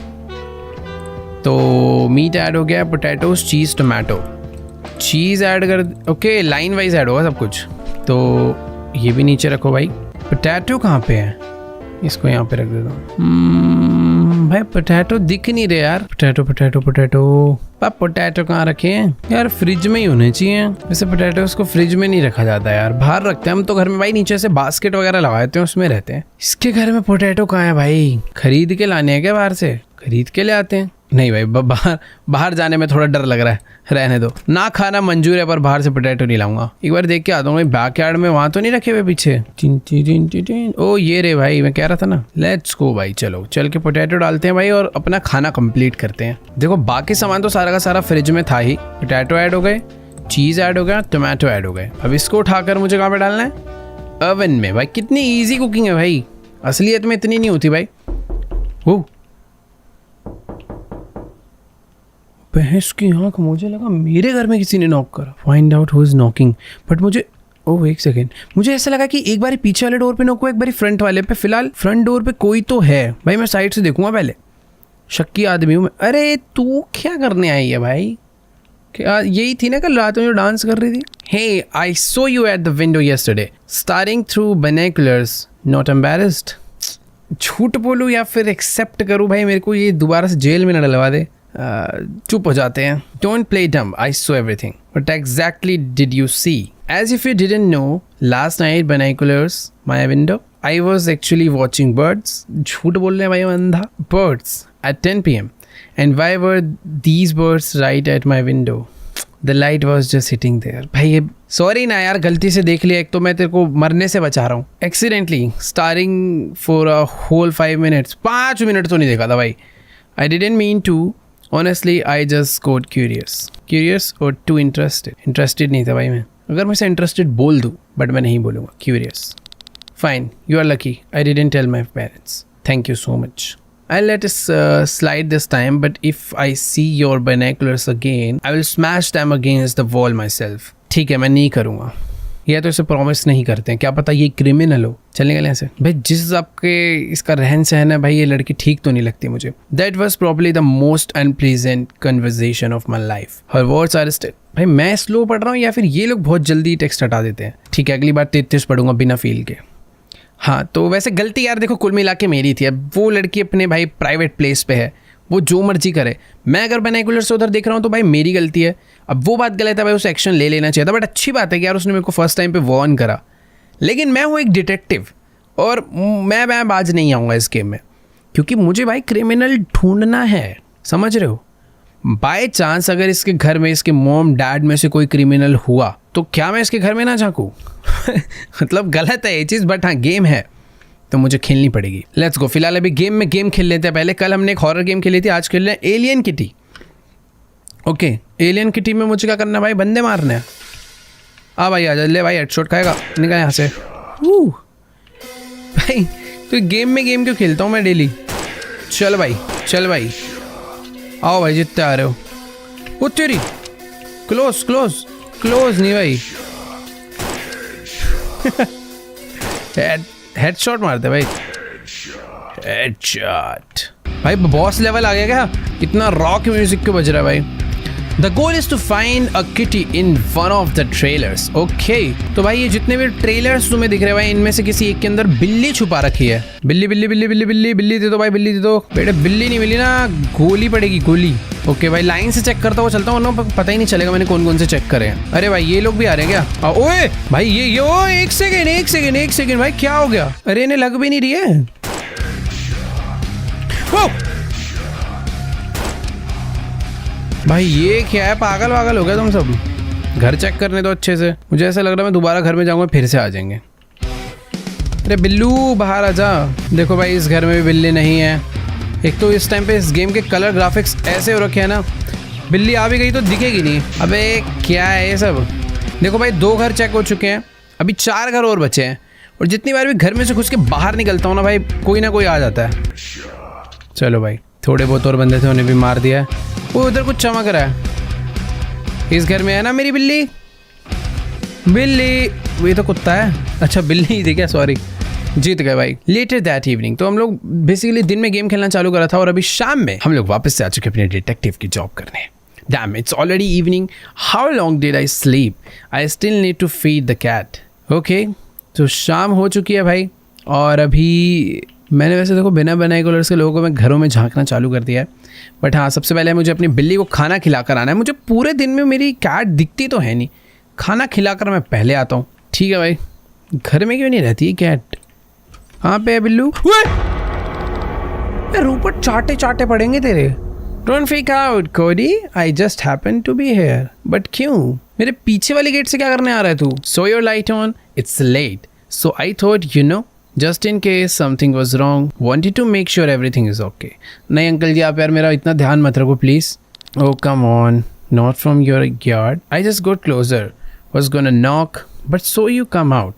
तो मीट ऐड हो गया, potatoes, cheese, tomato. Cheese add कर, ओके लाइन वाइज ऐड होगा सब कुछ। तो ये भी नीचे रखो भाई। पोटैटो कहाँ पे है? इसको यहाँ पे रख देता हूँ। भाई पोटैटो दिख नहीं रहे यार। पोटैटो पोटैटो कहाँ रखे हैं यार? फ्रिज में ही होने चाहिए। वैसे पोटैटोस को फ्रिज में नहीं रखा जाता यार, बाहर रखते हैं हम तो घर में भाई। नीचे से बास्केट वगैरह लगा देते हैं, उसमें रहते हैं। इसके घर में पोटैटो कहाँ है भाई? खरीद के लाने हैं क्या बाहर से? खरीद के ले आते हैं। नहीं भाई, बाहर जाने में थोड़ा डर लग रहा है, रहने दो। ना खाना मंजूर है, पर बाहर से पोटैटो नहीं लाऊंगा। एक बार देख के आता हूँ बैकयार्ड में, वहां तो नहीं रखे हुए पीछे। ओ ये रे भाई, मैं कह रहा था ना। लेट्स गो भाई, चलो चल के पोटैटो डालते हैं भाई और अपना खाना कंप्लीट करते हैं। देखो बाकी सामान तो सारा का सारा फ्रिज में था ही। पोटैटो ऐड हो गए, चीज़ ऐड हो गया, टोमेटो ऐड हो गए। अब इसको उठाकर मुझे कहाँ पे डालना है? ओवन में। भाई कितनी ईजी कुकिंग है भाई, असलियत में इतनी नहीं होती भाई। वो भैंस की आँख, मुझे लगा मेरे घर में किसी ने नॉक करा। Find out who is knocking. But मुझे, ओह एक सेकेंड, मुझे ऐसा लगा कि एक बार पीछे वाले डोर पे नॉक हुआ, एक बार फ्रंट वाले पे। फिलहाल फ्रंट डोर पे कोई तो है भाई, मैं साइड से देखूंगा पहले। शक्की आदमी हूँ मैं। अरे तू क्या करने आई है भाई? क्या यही थी ना कल रात में जो डांस कर रही थी? Hey, I saw you at the window yesterday staring through binoculars, not embarrassed. झूठ बोलूँ या फिर एक्सेप्ट करूँ भाई? मेरे को ये दोबारा से जेल में न डलवा दे। चुप हो जाते हैं। Don't play dumb. I saw everything. What exactly did you see? As if you didn't know, last night binoculars my window, I was actually watching birds. झूठ बोल रहे हैं भाई अंधा। Birds at 10 p.m. And why were these birds right at my window? The light was just sitting there. भाई ये sorry ना यार, गलती से देख लिया। एक तो मैं तेरे को मरने से बचा रहा हूँ accidentally, staring for a whole 5 minutes। 5 minute तो नहीं देखा था भाई। I didn't mean to. Honestly, I just got curious or too interested नहीं था भाई मैं। अगर मैं से इंटरेस्टेड बोल दूँ, बट मैं नहीं बोलूँगा, curious। Fine, you are lucky. I didn't tell my parents. Thank you so much. I'll let it slide this time, but if I see your binoculars again, I will smash them against the wall myself. ठीक है, मैं नहीं करूँगा। या तो इसे promise नहीं करते हैं, क्या पता ये क्रिमिनल हो। चलने गए ऐसे भाई, जिस आपके इसका रहन सहन है भाई, ये लड़की ठीक तो नहीं लगती मुझे। That was probably the most unpleasant conversation of my life. Her words are still. भाई मैं स्लो पढ़ रहा हूँ या फिर ये लोग बहुत जल्दी टेक्स्ट हटा देते हैं। ठीक है, अगली बार 33 पढ़ूंगा बिना फील के। हाँ, तो वैसे गलती यार देखो कुल मिला के मेरी थी। अब वो लड़की अपने भाई प्राइवेट प्लेस पे है, वो जो मर्जी करे। मैं अगर बाइनोकुलर से उधर देख रहा हूँ तो भाई मेरी गलती है। अब वो बात गलत है भाई, उसे एक्शन ले लेना चाहिए था। बट अच्छी बात है कि यार उसने मेरे को फर्स्ट टाइम पे वार्न करा। लेकिन मैं हूँ एक डिटेक्टिव और मैं बाज नहीं आऊँगा इस गेम में, क्योंकि मुझे भाई क्रिमिनल ढूंढना है, समझ रहे हो। बाय चांस अगर इसके घर में इसके मॉम डैड में से कोई क्रिमिनल हुआ तो क्या मैं इसके घर में ना झांकूं? मतलब गलत है ये चीज़, बट हाँ गेम है तो मुझे खेलनी पड़ेगी। Let's go. फिलहाल अभी गेम खेल लेते हैं। पहले कल हमने एक हॉरर गेम खेली थी, आज खेल रहे हैं alien kitty. Okay, alien kitty में मुझे क्या करना है भाई? बंदे मारने हैं। आ भाई आजा, ले भाई हेडशॉट खाएगा, निकल यहाँ से। भाई तो गेम क्यों खेलता हूँ मैं डेली? चल भाई आओ भाई, जितने आ रहे हो। वो तेरी क्लोज नहीं भाई। हेडशॉट मारते भाई, हेडशॉट। भाई बॉस लेवल आ गया क्या? इतना रॉक म्यूजिक क्यों बज रहा है भाई? The goal is to find a kitty in one of the trailers. Okay, तो भाई ये जितने भी ट्रेलर्स तुम्हें दिख रहे हैं भाई, इनमें से किसी एक के अंदर बिल्ली छुपा रखी है। बिल्ली दे दो भाई, बिल्ली दे दो बेटे। बिल्ली नहीं मिली ना, गोली पड़ेगी, गोली। ओके भाई, लाइन से चेक करता हुआ चलता हूँ, वरना पता ही नहीं चलेगा मैंने कौन से चेक करे हैं। अरे भाई ये लोग भी आ रहे हैं क्या? ओए भाई ये ओ एक सेकेंड भाई, क्या हो गया? अरे इन्हें लग भी नहीं रही है। भाई ये क्या है, पागल हो गया तुम सब। घर चेक करने दो अच्छे से। मुझे ऐसा लग रहा है मैं दोबारा घर में जाऊंगा फिर से आ जाएंगे। अरे बिल्लू बाहर आ जा। देखो भाई इस घर में भी बिल्ली नहीं है। एक तो इस टाइम पे इस गेम के कलर ग्राफिक्स ऐसे हो रखे हैं ना, बिल्ली आ भी गई तो दिखेगी नहीं। अबे क्या है ये सब? देखो भाई 2 घर चेक हो चुके हैं, अभी 4 घर और बचे हैं। और जितनी बार भी घर में से घुस के बाहर निकलता हूँ ना भाई, कोई ना कोई आ जाता है। चलो भाई, थोड़े बहुत और बंदे थे, उन्हें भी मार दिया। वो उधर कुछ चमक रहा है। इस घर में है ना मेरी बिल्ली? ये तो कुत्ता है। अच्छा बिल्ली ही थी क्या? सॉरी, जीत गए भाई। लेटर दैट इवनिंग, तो हम लोग बेसिकली दिन में गेम खेलना चालू करा था और अभी शाम में हम लोग वापस से आ चुके अपने डिटेक्टिव की जॉब करने। Damn, it's already evening. How long did I sleep? I still need to feed the cat. Okay, तो शाम हो चुकी है भाई, और अभी मैंने वैसे देखो बिना बाइनोकुलर्स के लोगों को मैं घरों में झांकना चालू कर दिया है। बट हाँ, सबसे पहले मुझे अपनी बिल्ली को खाना खिलाकर आना है। मुझे पूरे दिन में मेरी कैट दिखती तो है नहीं, खाना खिलाकर मैं पहले आता हूँ। ठीक है भाई, घर में क्यों नहीं रहती है कैट? कहाँ पे है बिल्लू? ऊपर चाटे पड़ेंगे तेरे। Don't freak out Cody, I just happen to be here. But क्यों मेरे पीछे वाली गेट से क्या करने आ रहा है तू? Saw your light on, it's late, so I thought just in case something was wrong, wanted to make sure everything is okay. नहीं अंकल जी, आप यार मेरा इतना ध्यान मत रखो please. Oh come on, not from your yard. I just got closer, was gonna knock, but so you come out,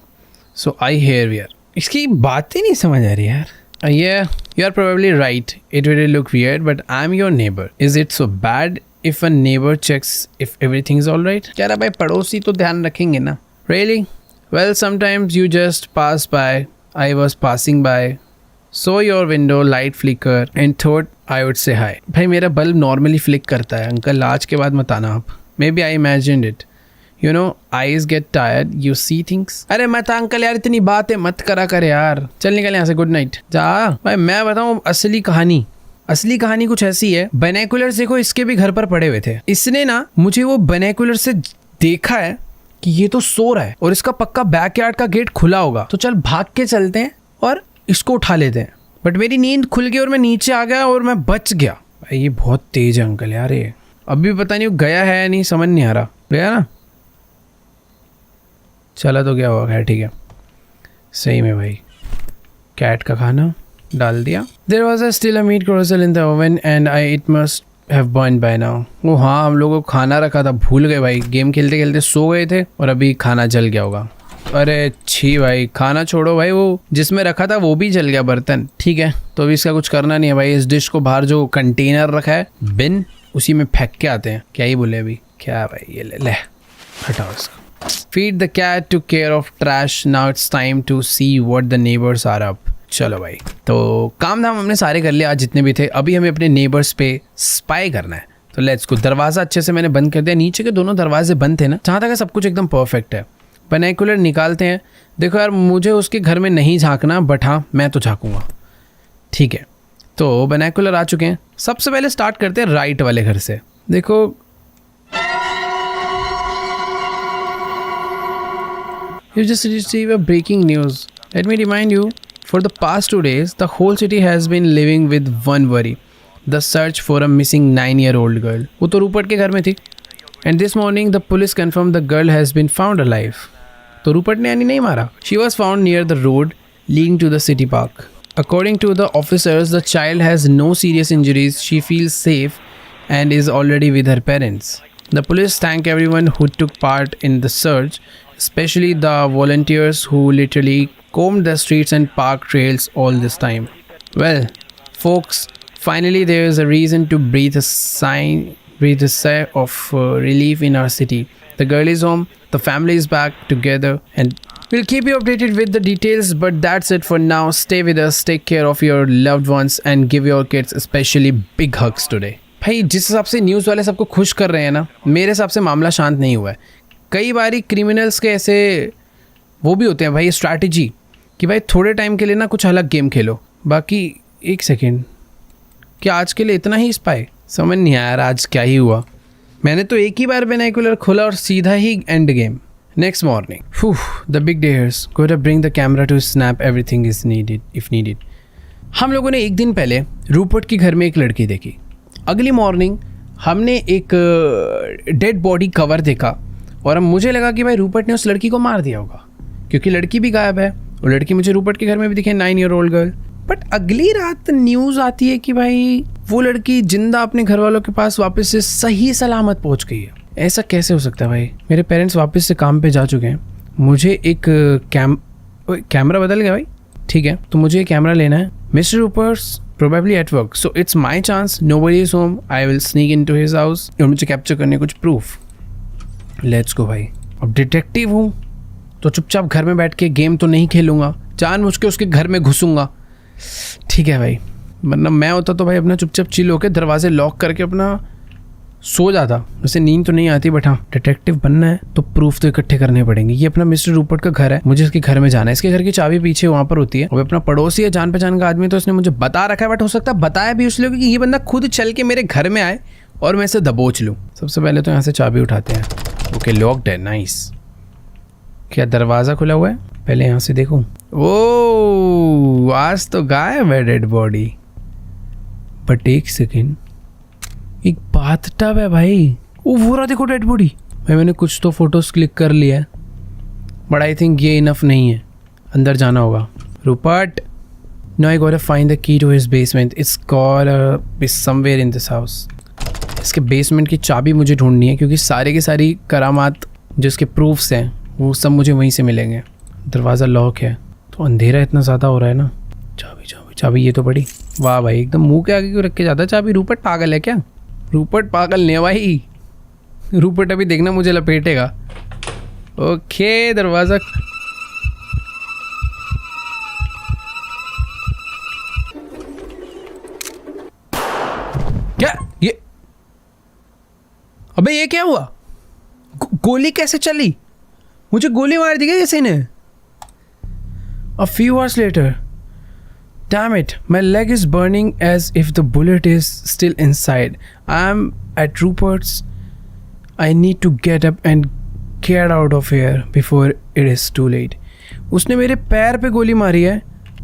so I hear here. इसकी बात ही नहीं समझ आ रही यार। Yeah, you are probably right. It will look weird, but I'm your neighbor. Is it so bad if a neighbor checks if everything is all right? क्या भाई, पड़ोसी तो ध्यान रखेंगे ना। Really? Well, sometimes you just pass by. I was passing by, saw your window light flicker and thought I would say hi. भाई मेरा bulb normally flick करता है अंकल, आज के बाद मत आना आप। Maybe I imagined it. You know, eyes get tired, you see things. अरे मत अंकल यार, इतनी बातें मत करा कर यार। चल निकल यहाँ से, गुड नाइट जा। भाई मैं बताऊँ असली कहानी कुछ ऐसी है। बाइनोकुलर्स देखो इसके भी घर पर पड़े हुए थे। इसने ना मुझे वो बाइनोकुलर से देखा है कि ये तो सो रहा है और इसका पक्का बैकयार्ड का गेट खुला होगा, तो चल भाग के चलते हैं और इसको उठा लेते हैं। बट मेरी नींद खुल गई और मैं नीचे आ गया और मैं बच गया। भाई ये बहुत तेज है अंकल यार, ये अभी पता नहीं वो गया है या नहीं, समझ नहीं आ रहा। गया ना, चला तो गया होगा, खैर ठीक है। सही में भाई कैट का खाना डाल दिया। There was still a meat croissant in the oven and I it must have burn by now. वो हाँ, हम लोगों को खाना रखा था, भूल गए भाई, गेम खेलते खेलते सो गए थे और अभी खाना जल गया होगा। अरे छी भाई, खाना छोड़ो भाई, वो जिसमें रखा था वो भी जल गया बर्तन। ठीक है, तो अभी इसका कुछ करना नहीं है भाई। इस डिश को बाहर जो कंटेनर रखा है, बिन, उसी में फेंक के आते हैं। क्या ही बोले अभी, क्या भाई, ये ले हटाओ इसको। Feed the cat to care of trash, now it's time to see what the neighbours are up. चलो भाई, तो काम धाम हमने सारे कर लिया आज जितने भी थे। अभी हमें अपने नेबर्स पे स्पाई करना है, तो लेट्स गो। दरवाज़ा अच्छे से मैंने बंद कर दिया, नीचे के दोनों दरवाजे बंद थे ना, जहाँ तक सब कुछ एकदम परफेक्ट है। बाइनोकुलर निकालते हैं। देखो यार, मुझे उसके घर में नहीं झांकना, बट हाँ मैं तो झांकूंगा, ठीक है। तो बाइनोकुलर आ चुके हैं। सबसे पहले स्टार्ट करते हैं राइट वाले घर से। देखो You just received a breaking news. Let me remind you, for the past 2 days, the whole city has been living with one worry: the search for a missing 9-year-old girl. वो तो Rupert के घर में थी. And this morning, the police confirmed the girl has been found alive. तो Rupert ने यानी नहीं मारा. She was found near the road leading to the city park. According to the officers, the child has no serious injuries. She feels safe and is already with her parents. The police thank everyone who took part in the search, especially the volunteers who literally combed the streets and park trails all this time. Well, folks, finally there is a reason to breathe a sigh of relief in our city. The girl is home, the family is back together, and we'll keep you updated with the details, but that's it for now. Stay with us, take care of your loved ones, and give your kids especially big hugs today. भाई जिस हिसाब से news वाले सबको खुश कर रहे हैं ना, मेरे हिसाब से मामला शांत नहीं हुआ है। कई बारी क्रिमिनल्स के ऐसे वो भी होते हैं भाई, स्ट्रैटेजी कि भाई थोड़े टाइम के लिए ना कुछ अलग गेम खेलो, बाकी एक सेकेंड, क्या आज के लिए इतना ही स्पाई? समझ नहीं आया यार आज क्या ही हुआ। मैंने तो एक ही बार बाइनोकुलर खोला और सीधा ही end game. Next morning, the big dares, go to bring the camera to snap everything is needed if needed. हम लोगों ने एक दिन पहले रूपर्ट के घर में एक लड़की देखी। अगली मॉर्निंग हमने एक डेड बॉडी कवर देखा और अब मुझे लगा कि भाई रूपर्ट ने उस लड़की को मार दिया होगा, क्योंकि लड़की भी गायब है। वो लड़की मुझे रूपर्ट के घर में भी दिखे, 9-year-old गर्ल। बट अगली रात न्यूज़ आती है कि भाई वो लड़की जिंदा अपने घर वालों के पास वापस से सही सलामत पहुंच गई है। ऐसा कैसे हो सकता है भाई? मेरे पेरेंट्स वापस से काम पे जा चुके हैं, मुझे एक कैमरा बदल गया भाई, ठीक है, तो मुझे कैमरा लेना है। Mister Rupert's probably at work, so it's my chance. Nobody is home. I will sneak into his house और मुझे कैप्चर करने कुछ प्रूफ। लेट्स गो भाई। अब डिटेक्टिव हूँ तो चुपचाप घर में बैठ के गेम तो नहीं खेलूंगा, जानबूझ के उसके घर में घुसूंगा, ठीक है भाई। वरना मैं होता तो भाई अपना चुपचाप चिल होकर दरवाजे लॉक करके अपना सो जाता। वैसे नींद तो नहीं आती, बट हाँ डिटेक्टिव बनना है तो प्रूफ तो इकट्ठे करने पड़ेंगे। ये अपना मिस्टर रूपर्ट का घर है, मुझे इसके घर में जाना है। इसके घर की चाबी पीछे वहाँ पर होती है। वो अपना पड़ोसी है, जान पहचान का आदमी, तो उसने मुझे बता रखा है, बट हो सकता है बताया भी इसलिए कि ये बंदा खुद चल के मेरे घर में आए और मैं इसे दबोच लूँ। सबसे पहले तो यहाँ से चाबी उठाते हैं। ओके, लॉक्ड है, नाइस। क्या दरवाज़ा खुला हुआ है? पहले यहाँ से देखूँ। ओ, आज तो गायब है डेड बॉडी। बट एक सेकेंड, एक बाथटब है भाई। ओ वो रहा, देखो डेड बॉडी। भाई मैंने कुछ तो फोटोज क्लिक कर लिया है, बट आई थिंक ये इनफ नहीं है, अंदर जाना होगा। Rupert, no I got to find the key to his basement, it's got somewhere in this house. इसके बेसमेंट की चाबी मुझे ढूंढनी है, क्योंकि सारे की सारी करामात जो इसके प्रूफ्स हैं वो सब मुझे वहीं से मिलेंगे। दरवाज़ा लॉक है, तो अंधेरा इतना ज़्यादा हो रहा है ना। चाबी चाबी चाबी, ये तो बड़ी। वाह भाई, एकदम मुंह के आगे क्यों रख के जाता है चाबी? रूपर्ट पागल है क्या? रूपर्ट पागल नहीं भाई, रूपर्ट अभी देखना मुझे लपेटेगा। ओके, दरवाजा क्या ये? अबे ये क्या हुआ? गोली कैसे चली? मुझे गोली मार दी गई किसी ने। A few hours later, damn it, my leg is burning as if the bullet is still inside. I'm at Rupert's. I need to get up and get out of here before it is too late. उसने मेरे पैर पे गोली मारी है,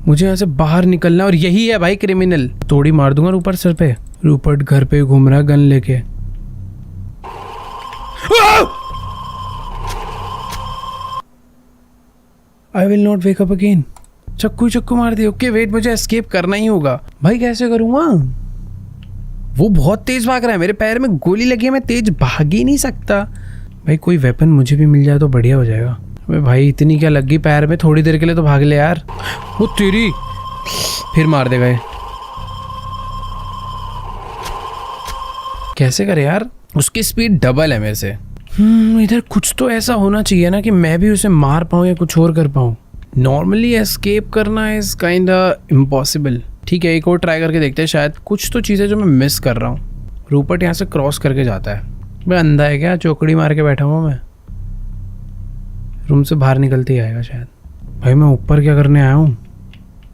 मुझे यहाँ से बाहर निकलना, और यही है भाई क्रिमिनल। तोड़ी मार दूंगा रूपर्ट सर पे। रूपर्ट घर पे घूम रहा गन लेके। I will not wake up again. चक्कू मार दिया। ओके वेट, मुझे एस्केप करना ही होगा। भाई कैसे करूँगा? वो बहुत तेज भाग रहा है, मेरे पैर में गोली लगी है, मैं तेज भाग ही नहीं सकता। भाई कोई वेपन मुझे भी मिल जाए तो बढ़िया हो जाएगा। अबे भाई इतनी क्या लगी पैर में, थोड़ी देर के लिए तो भाग ले यार। वो तेरी फिर मार देगा ये। कैसे करे यार? उसकी स्पीड डबल है मेरे से। इधर कुछ तो ऐसा होना चाहिए ना कि मैं भी उसे मार पाऊँ या कुछ और कर पाऊँ। नॉर्मली एस्केप करना इज काइंड इम्पॉसिबल। ठीक है, एक और ट्राई करके देखते हैं, शायद कुछ तो चीज़ें जो मैं मिस कर रहा हूँ। रूपर्ट यहाँ से क्रॉस करके जाता है। मैं अंधा है क्या? चौकड़ी मार के बैठा हुआ मैं। रूम से बाहर निकलते ही आएगा शायद। भाई मैं ऊपर क्या करने आया हूँ?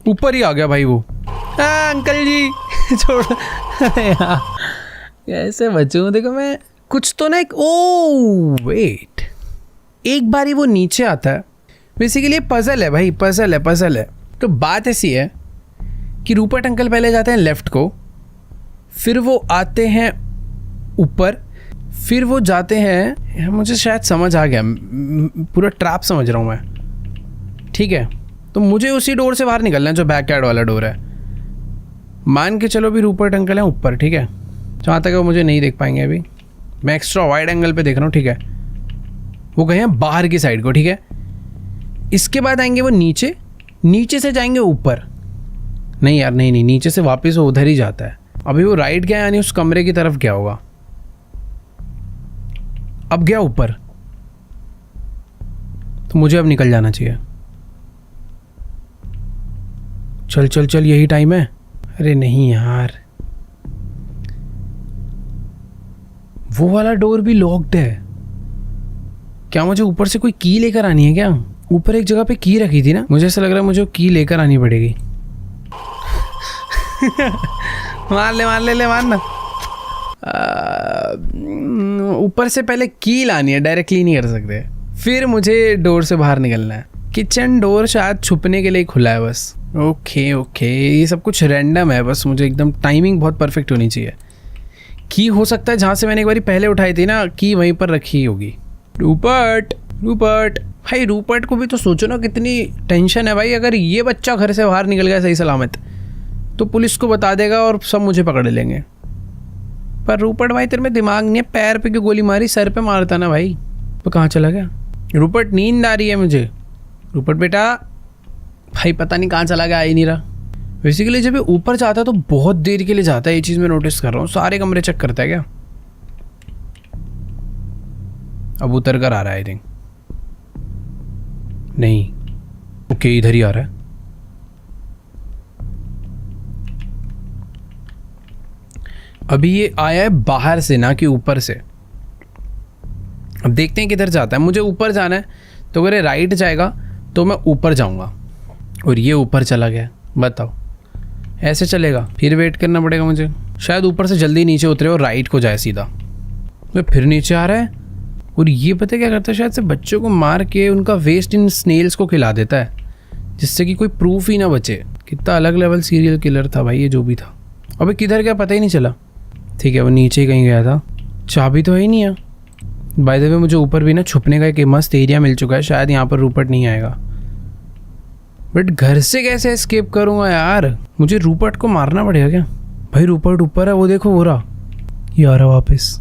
ऊपर ही आ गया भाई वो। अंकल जी छोड़ यार, कैसे बचूं? देखो मैं कुछ तो ना एक वेट, एक बारी वो नीचे आता है। बेसिकली पजल है भाई, पजल है। तो बात ऐसी है कि रूपर्ट अंकल पहले जाते हैं लेफ्ट को, फिर वो आते हैं ऊपर, फिर वो जाते हैं, मुझे शायद समझ आ गया, पूरा ट्रैप समझ रहा हूँ मैं। ठीक है, तो मुझे उसी डोर से बाहर निकलना है जो बैक यार्ड वाला डोर है। मान के चलो भी रूपर्ट अंकल हैं ऊपर, ठीक है, जहाँ तक वो मुझे नहीं देख पाएंगे अभी। मैं एक्स्ट्रा वाइड एंगल पे देख रहा हूँ, ठीक है। वो गए हैं बाहर की साइड को, ठीक है। इसके बाद आएंगे वो नीचे से जाएंगे ऊपर। नहीं यार, नहीं, नीचे से वापस वो उधर ही जाता है। अभी वो राइट गया, यानी उस कमरे की तरफ गया होगा। अब गया ऊपर, तो मुझे अब निकल जाना चाहिए। चल, यही टाइम है। अरे नहीं यार, वो वाला डोर भी लॉक्ड है। क्या मुझे ऊपर से कोई की लेकर आनी है क्या? ऊपर एक जगह पे की रखी थी ना, मुझे ऐसा लग रहा है मुझे की लेकर आनी पड़ेगी। मारना। ऊपर से पहले की लानी है, डायरेक्टली नहीं कर सकते। फिर मुझे डोर से बाहर निकलना है। किचन डोर शायद छुपने के लिए खुला है बस। ओके, ये सब कुछ रैंडम है बस। मुझे एकदम टाइमिंग बहुत परफेक्ट होनी चाहिए। की हो सकता है जहाँ से मैंने एक बार पहले उठाई थी ना, की वहीं पर रखी होगी। रूपर्ट भाई, रूपर्ट को भी तो सोचो ना, कितनी टेंशन है भाई। अगर ये बच्चा घर से बाहर निकल गया सही सलामत, तो पुलिस को बता देगा और सब मुझे पकड़ लेंगे। पर रूपर्ट भाई, तेरे में दिमाग नहीं है? पैर पे क्यों गोली मारी? सर पे मारता ना भाई। तो कहाँ चला गया रूपर्ट? नींद आ रही है मुझे। रूपर्ट बेटा, भाई पता नहीं कहाँ चला गया, आ ही नहीं रहा। बेसिकली जब ये ऊपर जाता है तो बहुत देर के लिए जाता है, ये चीज़ मैं नोटिस कर रहा हूँ। सारे कमरे चेक करता है क्या? अब उतर कर आ रहा है आई थिंक। नहीं, ओके, इधर ही आ रहा है। अभी ये आया है बाहर से ना कि ऊपर से। अब देखते हैं किधर जाता है। मुझे ऊपर जाना है, तो अगर ये राइट जाएगा तो मैं ऊपर जाऊंगा, और ये ऊपर चला गया। बताओ, ऐसे चलेगा? फिर वेट करना पड़ेगा मुझे। शायद ऊपर से जल्दी नीचे उतरे और राइट को जाए सीधा। तो फिर नीचे आ रहा है, और ये पता क्या करता है? शायद से बच्चों को मार के उनका वेस्ट इन स्नेल्स को खिला देता है, जिससे कि कोई प्रूफ ही ना बचे। कितना अलग लेवल सीरियल किलर था भाई ये, जो भी था। अबे किधर गया पता ही नहीं चला। ठीक है, वो नीचे ही कहीं गया था। चाबी तो है ही नहीं है। बाय द वे, मुझे ऊपर भी ना छुपने का एक मस्त एरिया मिल चुका है। शायद यहाँ पर रूपर्ट नहीं आएगा, बट घर से कैसे एस्केप करूँगा यार? मुझे रूपर्ट को मारना पड़ेगा क्या? भाई रूपर्ट ऊपर है, वो देखो, वो रहा, ये आ रहा वापस।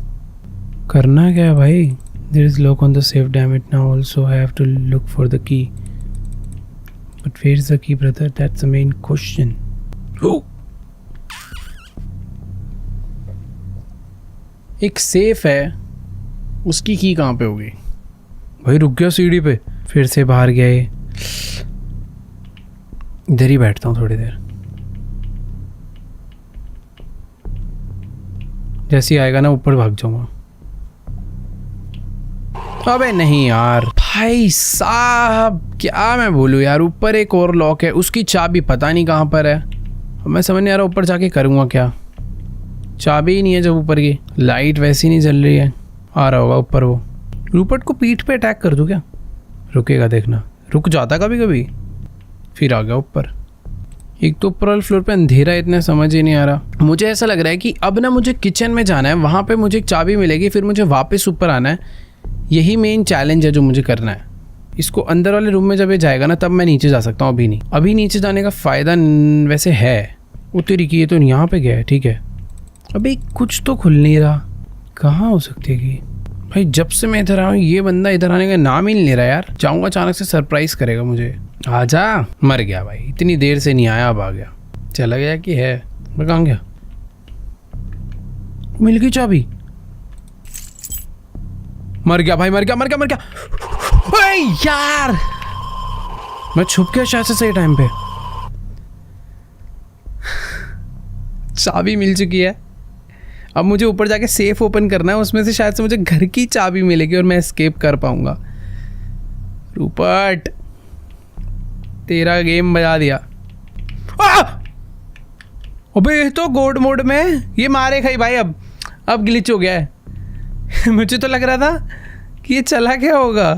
करना क्या है भाई? There is lock on the safe, damn it, now also I have to look for the key. But where is the key brother? That's the main question. एक सेफ है, उसकी की कहाँ पे होगी? भाई रुक गया सीढ़ी पे, फिर से बाहर गया ये। इधर ही बैठता हूँ थोड़ी देर। जैसे ही आएगा ना, ऊपर भाग जाऊंगा। अबे नहीं यार, भाई साहब क्या मैं बोलूँ यार। ऊपर एक और लॉक है, उसकी चाबी पता नहीं कहाँ पर है। मैं समझ नहीं आ रहा ऊपर जाके करूँगा क्या। चाबी ही नहीं है जब ऊपर की। लाइट वैसी नहीं जल रही है। आ रहा होगा ऊपर वो। रूपर्ट को पीठ पे अटैक कर दूँ क्या? रुकेगा देखना। रुक जाता कभी कभी, फिर आ गया ऊपर। एक तो ऊपर वाले फ्लोर पे अंधेरा इतना समझ ही नहीं आ रहा। मुझे ऐसा लग रहा है कि अब ना मुझे किचन में जाना है, वहाँ पे मुझे एक चाबी मिलेगी, फिर मुझे वापस ऊपर आना है। यही मेन चैलेंज है जो मुझे करना है। इसको अंदर वाले रूम में जब ये जाएगा ना तब मैं नीचे जा सकता हूँ, अभी नहीं। अभी नीचे जाने का फ़ायदा वैसे है। वो तेरी की ये तो यहाँ पे गया है, ठीक है। अभी कुछ तो खुल नहीं रहा, कहाँ हो सकती है कि भाई जब से मैं इधर आया हूँ ये बंदा इधर आने का नाम ही नहीं ले रहा यार। जाऊँगा अचानक से सरप्राइज़ करेगा मुझे। आजा, मर गया भाई, इतनी देर से नहीं आया, अब आ गया। चला गया कि है, मैं कहाँ गया? मिल गई चाबी। मर गया भाई, मर गया, मर गया, मर गया भाई यार। मैं छुप गया शायद से सही टाइम पे। चाबी मिल चुकी है। अब मुझे ऊपर जाके सेफ ओपन करना है, उसमें से शायद से मुझे घर की चाबी मिलेगी और मैं एस्केप कर पाऊंगा। रूपर्ट, तेरा गेम बजा दिया। अबे ये तो गोड मोड में ये मारे खाई भाई। अब ग्लिच हो गया है। मुझे तो लग रहा था कि ये चला क्या होगा।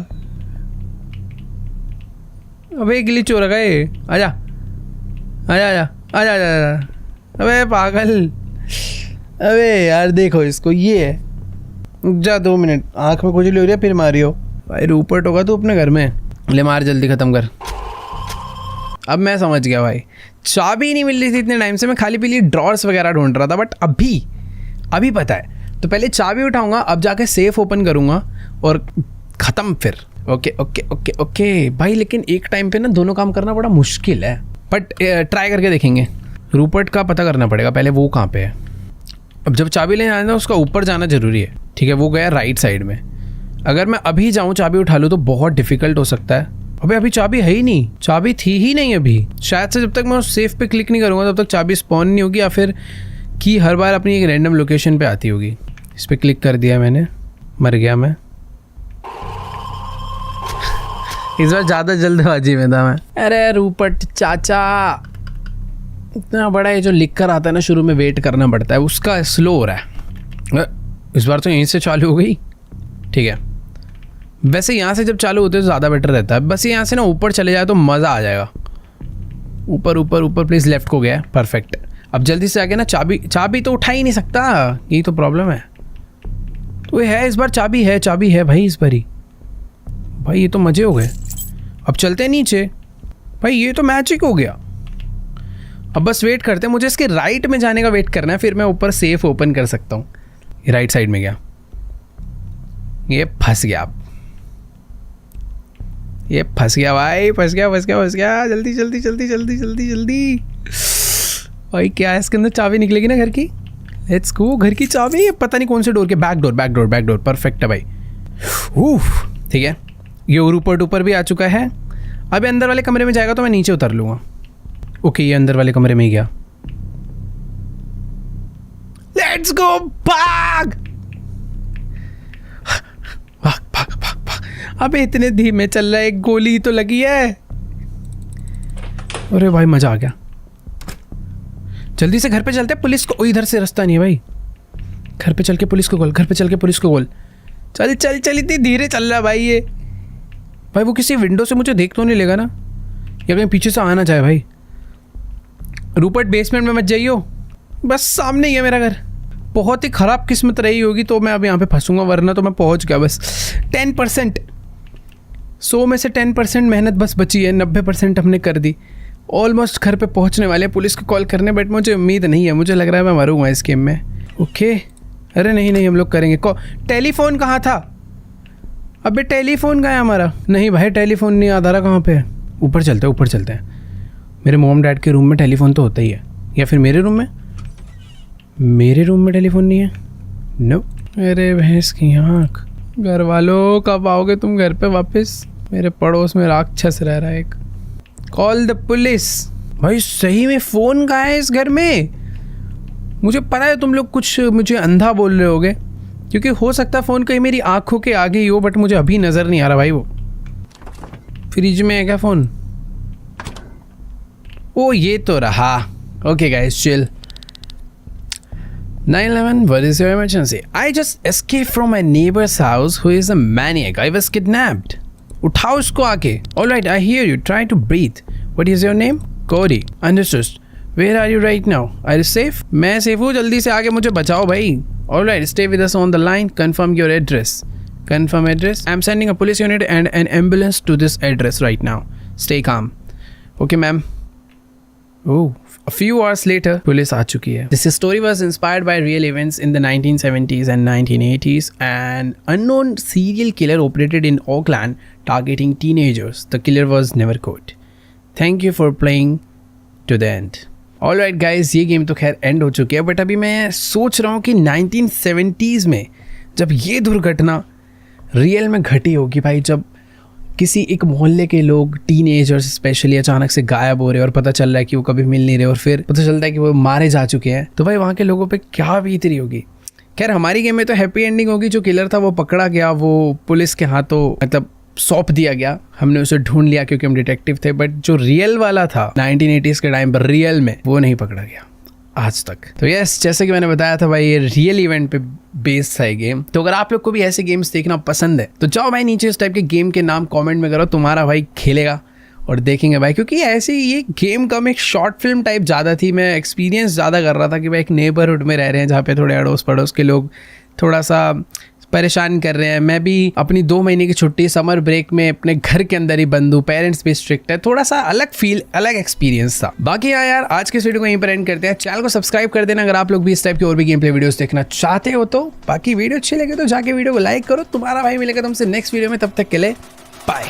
अबे ग्लिच हो रहा है ये। आजा आजा आजा आजा आजा। अबे पागल, अबे यार देखो इसको, ये है। जा 2 मिनट, आँख में खुजली हो रही है फिर मारियो। भाई रूपर्ट होगा तो अपने घर में ले, मार जल्दी ख़त्म कर। अब मैं समझ गया भाई, चाबी नहीं मिल रही थी इतने टाइम से, मैं खाली पीली ड्रॉर्स वगैरह ढूंढ रहा था। बट अभी पता है, तो पहले चाबी उठाऊंगा, अब जाके सेफ ओपन करूंगा और ख़त्म फिर। ओके ओके ओके ओके भाई, लेकिन एक टाइम पे ना दोनों काम करना बड़ा मुश्किल है, बट ट्राई करके देखेंगे। रूपर्ट का पता करना पड़ेगा पहले, वो कहाँ पे है। अब जब चाबी लेने आना उसका ऊपर जाना ज़रूरी है, ठीक है। वो गया राइट साइड में। अगर मैं अभी जाऊँ चाबी उठा लूँ तो बहुत डिफिकल्ट हो सकता है। अबे अभी चाबी है ही नहीं, चाबी थी ही नहीं अभी। शायद से जब तक मैं उस सेफ पे क्लिक नहीं करूँगा तब तक चाबी स्पॉन नहीं होगी, या फिर की हर बार अपनी एक रैंडम लोकेशन पे आती होगी। इस पर क्लिक कर दिया मैंने, मर गया मैं। इस बार ज़्यादा जल्दबाजी में था मैं। अरे रूपर्ट चाचा, इतना बड़ा ये जो लिख कर आता है ना शुरू में वेट करना पड़ता है, उसका स्लो हो रहा है। इस बार तो यहीं से चालू हो गई, ठीक है। वैसे यहाँ से जब चालू होते तो ज़्यादा बेटर रहता है। बस यहाँ से ना ऊपर चले जाए तो मज़ा आ जाएगा। ऊपर ऊपर ऊपर प्लीज़, लेफ्ट को गया, परफेक्ट। अब जल्दी से आके ना चाबी तो उठा ही नहीं सकता, यही तो प्रॉब्लम है। तो ये है, इस बार चाबी है भाई इस बार ही। भाई ये तो मज़े हो गए। अब चलते हैं नीचे। भाई ये तो मैजिक हो गया। अब बस वेट करते हैं, मुझे इसके राइट में जाने का वेट करना है, फिर मैं ऊपर सेफ ओपन कर सकता हूँ। ये राइट साइड में गया, ये फंस गया। ये फंस गया भाई, फंस गया। जल्दी जल्दी जल्दी जल्दी जल्दी जल्दी। भाई क्या है इसके अंदर, चाबी निकलेगी ना घर की। लेट्स गो, घर की चाबी। पता नहीं कौन से डोर के, बैक डोर। परफेक्ट है भाई। ठीक है, ये ऊपर भी आ चुका है। अब अंदर वाले कमरे में जाएगा तो मैं नीचे उतर लूँगा। ओके, ये अंदर वाले कमरे में ही गया। लेट्स गो, भाग। अबे इतने धीमे चल रहा है, एक गोली तो लगी है। अरे भाई मजा आ गया। जल्दी से घर पे चलते हैं, पुलिस को। इधर से रास्ता नहीं है भाई। घर पे चल के पुलिस को कॉल। चल इतनी धीरे चल रहा है भाई ये। भाई वो किसी विंडो से मुझे देख तो नहीं लेगा ना, या कहीं पीछे से आना चाहे। भाई रूपर्ट, बेसमेंट में मत जाइयो, बस सामने ही है मेरा घर। बहुत ही ख़राब किस्मत रही होगी तो मैं अब यहाँ पे फंसूंगा, वरना तो मैं पहुँच गया। बस 10%, 100 में से 10% मेहनत बस बची है, 90% हमने कर दी। ऑलमोस्ट घर पे पहुँचने वाले, पुलिस को कॉल करने, बट मुझे उम्मीद नहीं है। मुझे लग रहा है मैं मरूंगा इस गेम में। ओके, अरे नहीं हम लोग करेंगे। टेलीफोन कहाँ था? अबे टेलीफोन कहाँ है हमारा? नहीं भाई टेलीफोन नहीं, आधारा कहाँ पे है? ऊपर चलते हैं। मेरे मॉम डैड के रूम में टेलीफोन तो होता ही है, या फिर मेरे रूम में टेलीफोन नहीं है। नो। अरे भैंस की आँख। घर वालों, कब आओगे तुम घर पे वापस? मेरे पड़ोस में राक्षस रह रहा है एक। Call the police. भाई सही में फ़ोन कहाँ है इस घर में? मुझे पता है तुम लोग कुछ मुझे अंधा बोल रहे होगे, क्योंकि हो सकता है फ़ोन कहीं मेरी आँखों के आगे ही हो, बट मुझे अभी नज़र नहीं आ रहा भाई। वो फ्रिज में है क्या फ़ोन? ओ ये तो रहा। Okay guys, chill. 911, what is your emergency? I just escaped from my neighbor's house who is a maniac. I was kidnapped. उठाओ इसको आके। All right, I hear you. Try to breathe. What is your name? Cory, understood. Where are you right now? Are you safe? मैं safe हूँ, जल्दी से आके मुझे बचाओ भाई। Alright, stay with us on the line. Confirm your address. Confirm address. I'm sending a police unit and an ambulance to this address right now. Stay calm. Okay, ma'am. Oh, a few hours later, police आ चुकी है। This story was inspired by real events in the 1970s and 1980s. An unknown serial killer operated in Auckland, targeting teenagers. The killer was never caught. Thank you for playing to the end. Alright guys, ये game तो खैर and हो चुकी है, but अभी मैं सोच रहा हूँ कि 1970s में जब ये दुर्घटना रियल में घटी होगी भाई, जब किसी एक मोहल्ले के लोग, टीनेजर्स स्पेशली, अचानक से गायब हो रहे हैं और पता चल रहा है कि वो कभी मिल नहीं रहे और फिर पता चलता है कि वो मारे जा चुके हैं, तो भाई वहाँ के लोगों पे क्या बीत रही होगी। खैर हमारी गेम में तो हैप्पी एंडिंग होगी, जो किलर था वो पकड़ा गया, वो पुलिस के हाथों मतलब सौंप दिया गया, हमने उसे ढूंढ लिया क्योंकि हम डिटेक्टिव थे। बट जो रियल वाला था 1980s के टाइम पर रियल में, वो नहीं पकड़ा गया आज तक। तो यस, जैसे कि मैंने बताया था भाई, ये रियल इवेंट पे बेस्ड था ये गेम। तो अगर आप लोग को भी ऐसे गेम्स देखना पसंद है तो जाओ भाई नीचे इस टाइप के गेम के नाम कमेंट में करो, तुम्हारा भाई खेलेगा और देखेंगे भाई। क्योंकि ऐसे ये गेम कम एक शॉर्ट फिल्म टाइप ज़्यादा थी, मैं एक्सपीरियंस ज़्यादा कर रहा था कि भाई एक नेबरहुड में रह रहे हैं जहाँ पे थोड़े अड़ोस पड़ोस के लोग थोड़ा सा परेशान कर रहे हैं। मैं भी अपनी 2 महीने की छुट्टी समर ब्रेक में अपने घर के अंदर ही बंद हूँ, पेरेंट्स भी स्ट्रिक्ट है, थोड़ा सा अलग फील, अलग एक्सपीरियंस था। बाकी यार आज के इस वीडियो को यहीं पर एंड करते हैं। चैनल को सब्सक्राइब कर देना अगर आप लोग भी इस टाइप के और भी गेम प्ले वीडियोस देखना चाहते हो तो। बाकी वीडियो अच्छी लगे तो जाके वीडियो को लाइक करो। तुम्हारा भाई मिलेगा तुमसे नेक्स्ट वीडियो में, तब तक के लिए बाय।